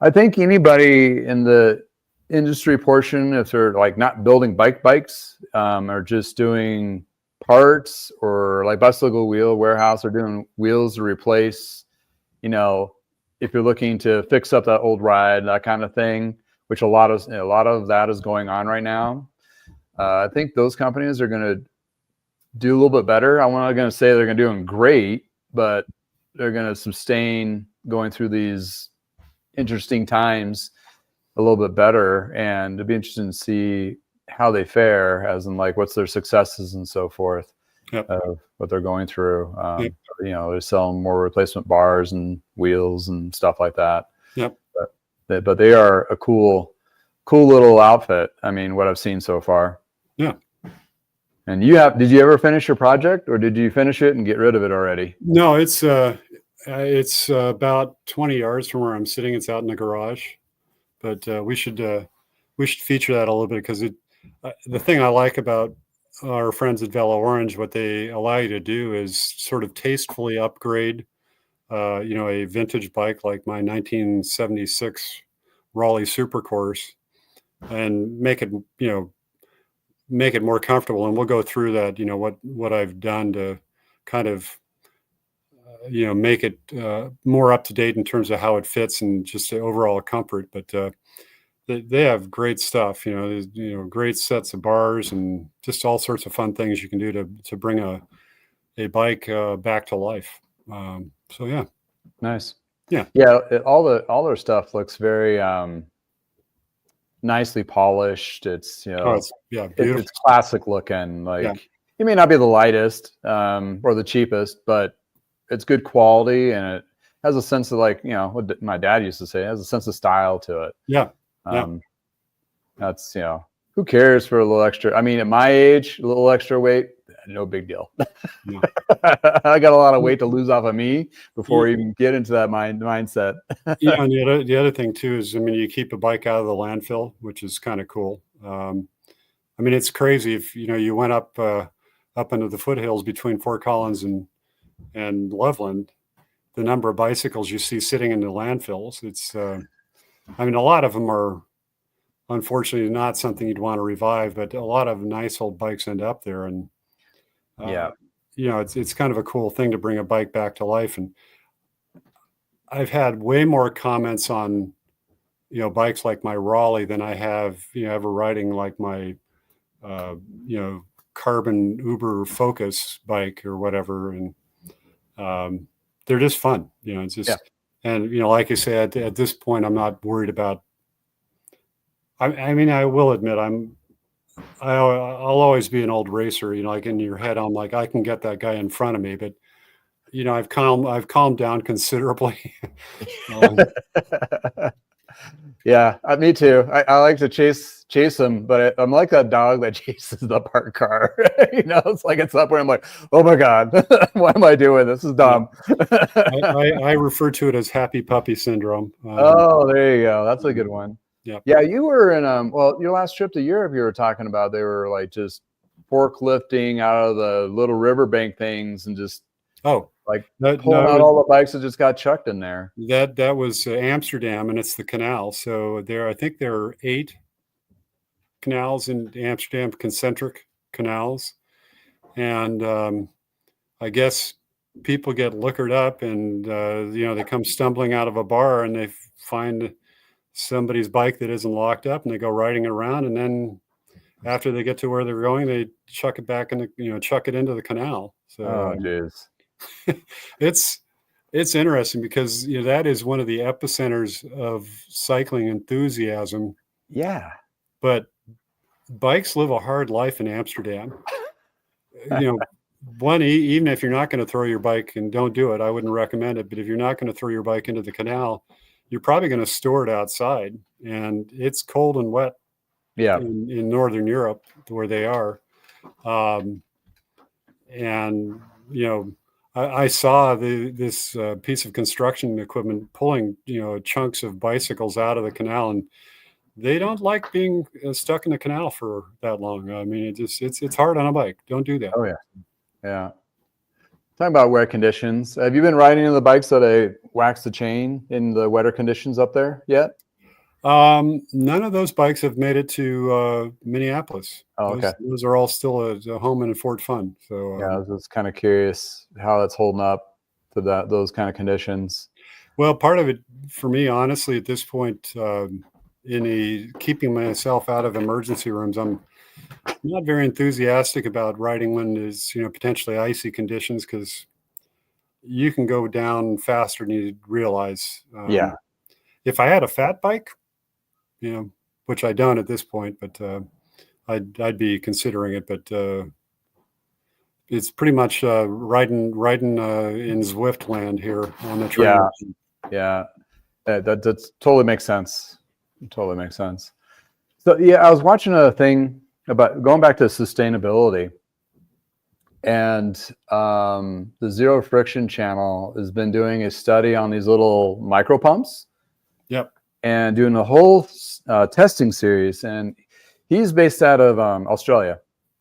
I think anybody in the industry portion, if they're like not building bikes, or just doing parts or like bicycle wheel warehouse, or doing wheels to replace, if you're looking to fix up that old ride, that kind of thing, which a lot of that is going on right now. I think those companies are going to do a little bit better. I'm not going to say they're going to do them great, but they're going to sustain going through these interesting times a little bit better. And it'd be interesting to see how they fare, as in like what's their successes and so forth. What they're going through. They're selling more replacement bars and wheels and stuff like that. But they are a cool little outfit. I mean, what I've seen so far. Yeah. And did you ever finish your project, or did you finish it and get rid of it already? No, it's about 20 yards from where I'm sitting. It's out in the garage, but we should feature that a little bit, because the thing I like about our friends at Velo Orange, what they allow you to do is sort of tastefully upgrade, a vintage bike like my 1976 Raleigh Supercourse, and make it more comfortable. And we'll go through that, what I've done to kind of, make it more up to date in terms of how it fits and just the overall comfort. But they have great stuff, great sets of bars and just all sorts of fun things you can do to bring a bike back to life. So yeah. Nice. Yeah. All their stuff looks very nicely polished. It's beautiful. It's classic looking. It may not be the lightest or the cheapest, but it's good quality, and it has a sense of what my dad used to say, it has a sense of style to it. That's who cares for a little extra? I mean, at my age, a little extra weight, no big deal. I got a lot of weight to lose off of me before you even get into that mindset. And the other thing too is, I mean, you keep a bike out of the landfill, which is kind of cool. I mean, it's crazy if you went up into the foothills between Fort Collins and Loveland, the number of bicycles you see sitting in the landfills. It's I mean, a lot of them are unfortunately not something you'd want to revive, but a lot of nice old bikes end up there. And it's kind of a cool thing to bring a bike back to life. And I've had way more comments on bikes like my Raleigh than I have ever riding like my carbon Uber Focus bike or whatever. And they're just fun. It's just and like I said, at this point, I'm not worried about. I mean, I will admit I'll always be an old racer. Like in your head, I'm like, I can get that guy in front of me, but I've calmed down considerably. Yeah, me too. I like to chase them, but I'm like that dog that chases the parked car. It's like it's up where I'm like, oh my God, what am I doing? This is dumb. I refer to it as happy puppy syndrome. There you go. That's a good one. Yeah, you were in your last trip to Europe, you were talking about they were like just forklifting out of the little riverbank things and just pulling out all the bikes that just got chucked in there. That was Amsterdam, and it's the canal. So I think there are 8 canals in Amsterdam, concentric canals. And I guess people get liquored up and, they come stumbling out of a bar and they find somebody's bike that isn't locked up and they go riding it around. And then after they get to where they're going, they chuck it back in chuck it into the canal. So Oh, jeez. it's interesting because that is one of the epicenters of cycling enthusiasm. Yeah. But bikes live a hard life in Amsterdam. Even if you're not going to throw your bike, and don't do it, I wouldn't recommend it. But if you're not going to throw your bike into the canal, you're probably going to store it outside, and it's cold and wet. Yeah. In Northern Europe, where they are, I saw this piece of construction equipment pulling chunks of bicycles out of the canal, and they don't like being stuck in the canal for that long. I mean, it's hard on a bike. Don't do that. Oh yeah, yeah. Talking about wet conditions, have you been riding in the bikes that I waxed the chain in the wetter conditions up there yet? None of those bikes have made it to Minneapolis. Oh, okay. Those are all still at home in Fort Fun. So yeah, I was just kind of curious how that's holding up to those kind of conditions. Well, part of it for me, honestly, at this point, keeping myself out of emergency rooms, I'm not very enthusiastic about riding when there's potentially icy conditions, because you can go down faster than you realize. Yeah. If I had a fat bike, which I don't at this point, but I'd be considering it. But it's pretty much riding in Zwift land here on the train. Yeah, that totally makes sense. Totally makes sense. So yeah, I was watching a thing about going back to sustainability, and the Zero Friction channel has been doing a study on these little micro pumps. Yep. And doing a whole testing series, and he's based out of Australia,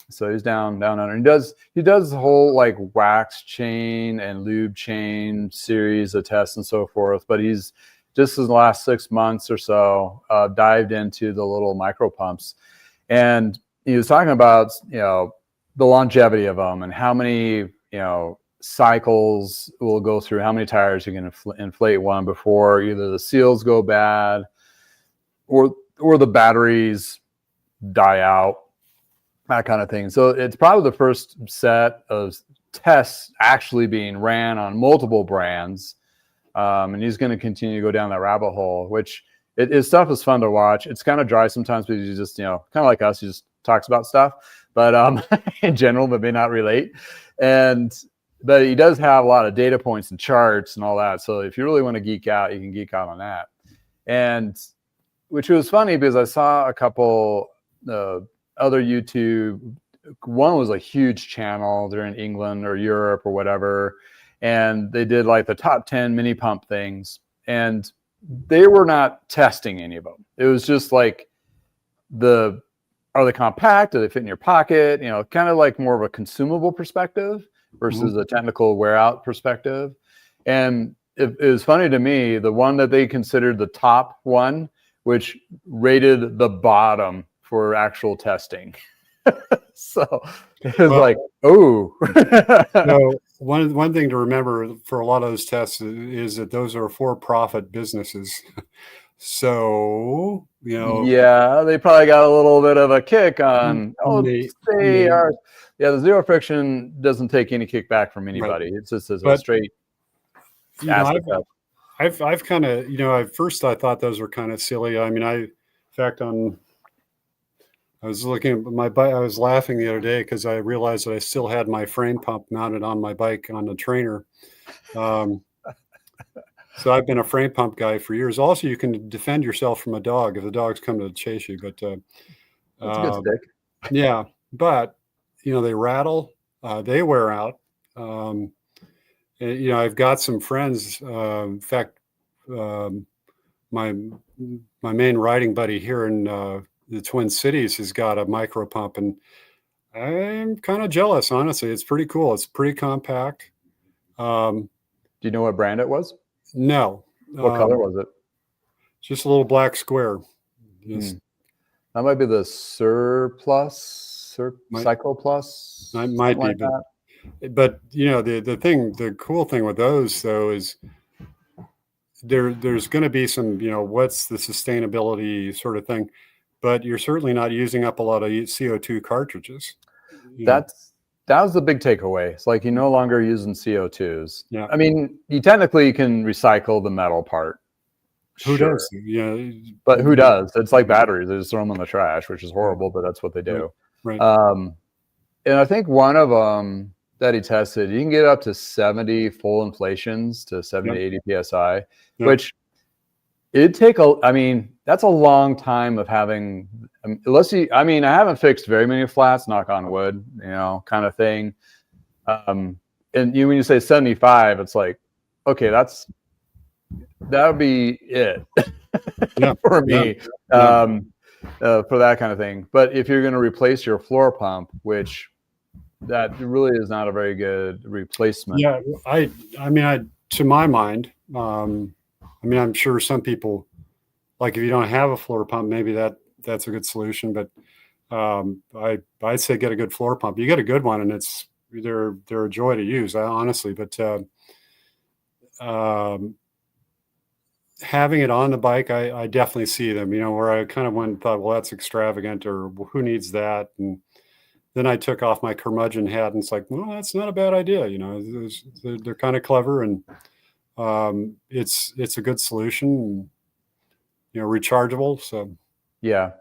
so he's down under. He does the whole like wax chain and lube chain series of tests and so forth. But he's just in the last 6 months or so dived into the little micro pumps, and he was talking about the longevity of them and how many cycles will go through, how many tires you can inflate one before either the seals go bad or the batteries die out, that kind of thing. So it's probably the first set of tests actually being ran on multiple brands, and he's going to continue to go down that rabbit hole, which his stuff is fun to watch. It's kind of dry sometimes because you just kind of like us, he just talks about stuff, but in general, but may not relate. But he does have a lot of data points and charts and all that. So if you really want to geek out, you can geek out on that. And which was funny because I saw a couple other YouTube. One was a huge channel. They're in England or Europe or whatever. And they did like the top 10 mini pump things. And they were not testing any of them. It was just like are they compact? Do they fit in your pocket? Kind of like more of a consumable perspective versus a technical wear out perspective. And it was funny to me, the one that they considered the top one, which rated the bottom for actual testing. So it was like, oh. So one thing to remember for a lot of those tests is that those are for-profit businesses. So, yeah, they probably got a little bit of a kick on, the Zero Friction doesn't take any kickback from anybody. Right. It's just a straight. I've kind of, at first I thought those were kind of silly. I mean, I was looking at my bike. I was laughing the other day because I realized that I still had my frame pump mounted on my bike on the trainer. So I've been a frame pump guy for years. Also, you can defend yourself from a dog if the dogs come to chase you. But that's a good stick. Yeah, but they rattle, they wear out. I've got some friends. In fact, my main riding buddy here in the Twin Cities has got a micro pump, and I'm kind of jealous. Honestly, it's pretty cool. It's pretty compact. Do you know what brand it was? No. What color was it? Just a little black square. That might be the Cycle Plus. Might be, like but the cool thing with those though is there's going to be some, what's the sustainability sort of thing, but you're certainly not using up a lot of CO2 cartridges. That was the big takeaway. It's like you're no longer using CO2s. Yeah. I mean, you technically can recycle the metal part. Who Sure. does? Yeah. But who does? It's like batteries. They just throw them in the trash, which is horrible, but that's what they do. Right. And I think one of them that he tested, you can get up to 70 full inflations to 70 to 80 PSI, which it'd take that's a long time of having, unless I haven't fixed very many flats, knock on wood, kind of thing. And when you say 75, it's like, okay, that would be it for me, for that kind of thing. But if you're going to replace your floor pump, which that really is not a very good replacement. Yeah, to my mind, I'm sure some people, like if you don't have a floor pump, maybe that's a good solution. But I'd say get a good floor pump. You get a good one, and they're a joy to use, honestly. But having it on the bike, I definitely see them. Where I kind of went and thought, well, that's extravagant, or who needs that? And then I took off my curmudgeon hat, and it's like, well, that's not a bad idea. They're kind of clever, and it's a good solution. Rechargeable. So yeah,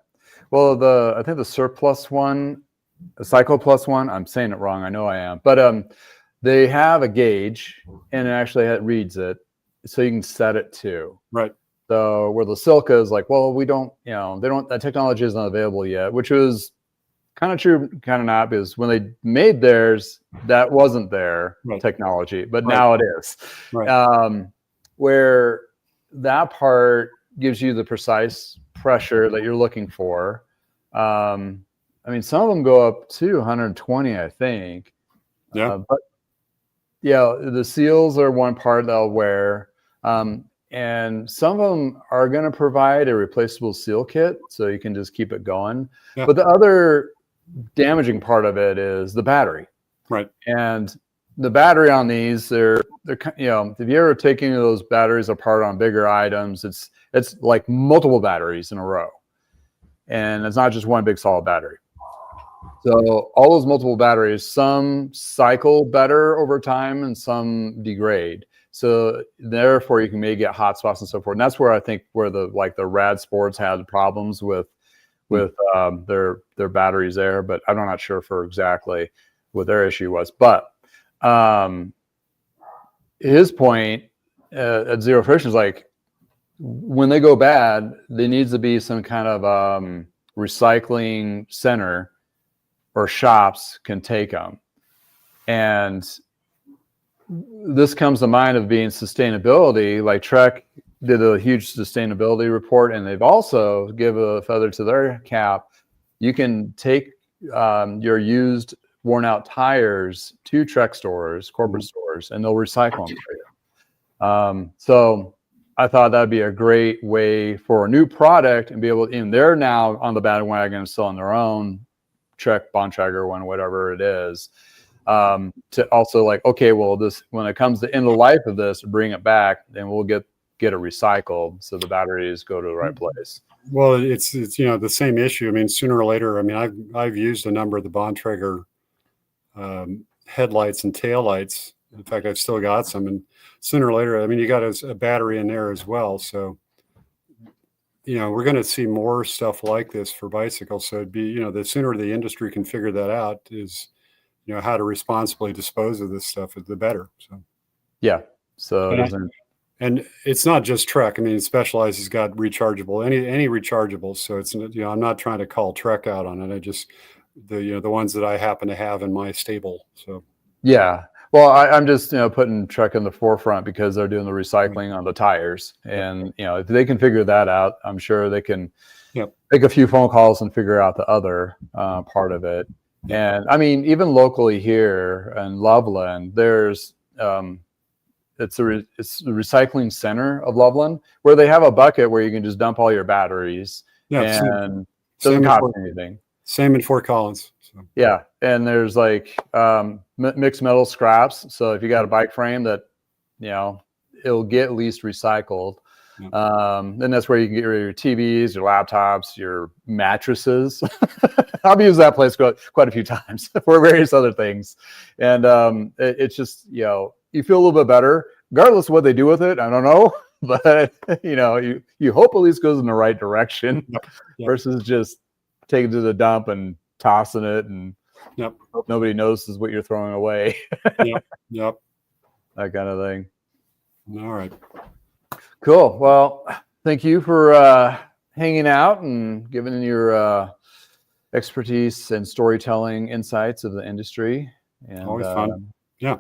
well, I think the Surplus one, the Cycle Plus one, I'm saying it wrong. I know I am, but they have a gauge, and it actually reads it, so you can set it too. Right. So where the Silka is like, well, we don't, that technology isn't available yet, which was kind of true, kind of not, because when they made theirs, that wasn't their technology, but now it is. Right. Where that part gives you the precise pressure that you're looking for. Some of them go up to 120, I think. Yeah. But yeah, the seals are one part they'll wear. And some of them are going to provide a replaceable seal kit, so you can just keep it going. Yeah. But the other damaging part of it is the battery. Right. And the battery on these, they're if you ever take any of those batteries apart on bigger items, it's like multiple batteries in a row. And it's not just one big solid battery. So all those multiple batteries, some cycle better over time and some degrade. So therefore you can maybe get hot spots and so forth. And that's where I think the Rad Sports had problems with their batteries there, but I'm not sure for exactly what their issue was. But his point at Zero Friction is like, when they go bad, there needs to be some kind of recycling center or shops can take them. And this comes to mind of being sustainability. Like Trek did a huge sustainability report, and they've also give a feather to their cap. You can take your used, worn out tires to Trek stores, corporate stores, and they'll recycle them for you. So I thought that'd be a great way for a new product and be able to, and they're now on the bandwagon of selling their own Trek Bontrager one, whatever it is. To also like, okay, well, this, when it comes to end of life of this, bring it back, then we'll get it recycled so the batteries go to the right place. Well, it's the same issue. Sooner or later, I've used a number of the Bontrager headlights and taillights. In fact, I've still got some, and sooner or later, you got a battery in there as well. So, we're going to see more stuff like this for bicycles. So it'd be, the sooner the industry can figure that out is, how to responsibly dispose of this stuff, the better. So, yeah. So, and it's not just Trek. Specialized has got rechargeable, any rechargeables. So it's, I'm not trying to call Trek out on it. I just, the ones that I happen to have in my stable. So, yeah. Well, I'm just, putting Trek in the forefront because they're doing the recycling on the tires. And, if they can figure that out, I'm sure they can make a few phone calls and figure out the other part of it. And even locally here in Loveland, there's it's the recycling center of Loveland, where they have a bucket where you can just dump all your batteries. And Doesn't Same in cost Fort, anything. same in Fort Collins. So. Yeah, and there's like mixed metal scraps. So if you got a bike frame that, it'll get at least recycled. Then that's where you can get rid of your TVs, your laptops, your mattresses. I've used that place quite a few times for various other things. And it's just, you feel a little bit better, regardless of what they do with it. I don't know. But, you hope at least goes in the right direction versus just taking it to the dump and tossing it and hope nobody notices what you're throwing away. Yep. That kind of thing. All right. Cool. Well, thank you for hanging out and giving your expertise and storytelling insights of the industry. And, always fun. Yeah.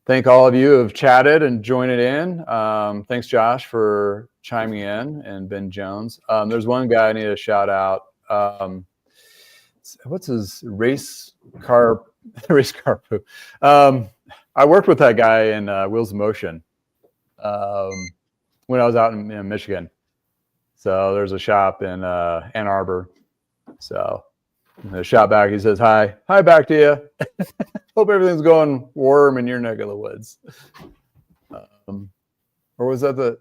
Thank all of you who have chatted and joined it in. Thanks, Josh, for chiming in, and Ben Jones. There's one guy I need to shout out. What's his race car poo? I worked with that guy in Wheels of Motion when I was out in Michigan. So there's a shop in Ann Arbor. So the shop back, he says, hi back to you. Hope everything's going warm in your neck of the woods. Or was that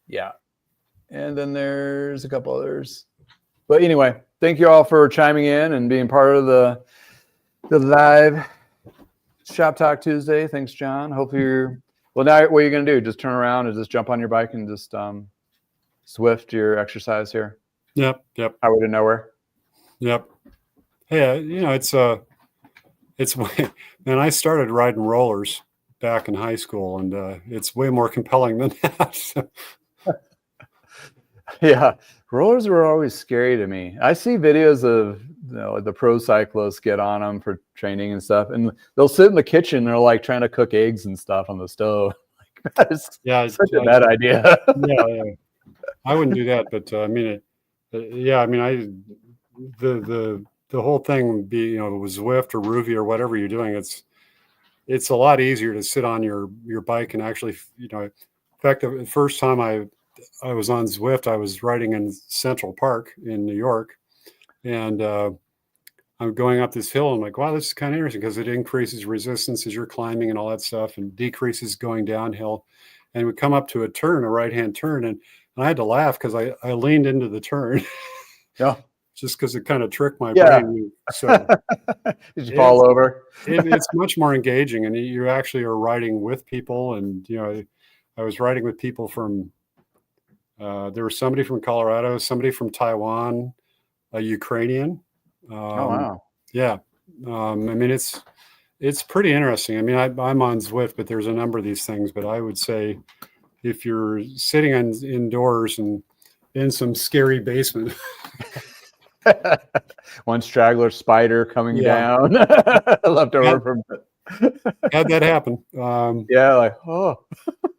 yeah. And then there's a couple others. But anyway, thank you all for chiming in and being part of the live Shop Talk Tuesday. Thanks, John. Hope you're, well, now what are you going to do? Just turn around and just jump on your bike and just Swift your exercise here? Yep. Highway to nowhere? Yep. Hey, it's man, I started riding rollers back in high school, and it's way more compelling than that. Yeah, rollers were always scary to me. I see videos of the pro cyclists get on them for training and stuff, and they'll sit in the kitchen. They're like trying to cook eggs and stuff on the stove. Like, that is such a bad idea. Yeah, I wouldn't do that. But the whole thing would be, with Zwift or Ruvi or whatever you're doing, it's a lot easier to sit on your bike and actually, in fact, the first time I was on Zwift, I was riding in Central Park in New York, and I'm going up this hill. And I'm like, wow, this is kind of interesting because it increases resistance as you're climbing and all that stuff, and decreases going downhill. And we come up to a right-hand turn, and I had to laugh because I leaned into the turn. Yeah. Just because it kind of tricked my brain. So did you fall over? It's much more engaging, and you actually are riding with people. And I was riding with people from. There was somebody from Colorado, somebody from Taiwan, a Ukrainian. Oh wow! Yeah, it's pretty interesting. I'm on Zwift, but there's a number of these things. But I would say, if you're sitting indoors and in some scary basement. One straggler spider coming down left over from had that happen. Like, oh.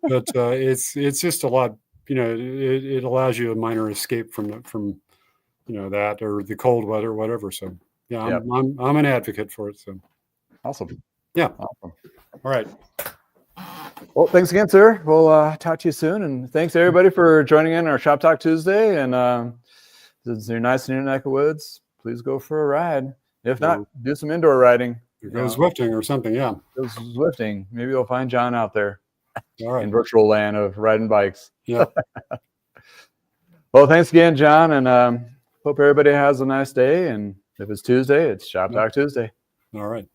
But it's just a lot. It allows you a minor escape from that or the cold weather or whatever. So I'm an advocate for it. So awesome. Yeah. Awesome. All right. Well, thanks again, sir. We'll talk to you soon, and thanks everybody for joining in our Shop Talk Tuesday. And since you're nice in your neck of woods, please go for a ride. If not, do some indoor riding. Go Zwifting or something. Yeah. Go Zwifting. Maybe you'll find John out there. All right. In virtual land of riding bikes. Yeah. Well, thanks again, John, and hope everybody has a nice day. And if it's Tuesday, it's Shop Talk Tuesday. All right.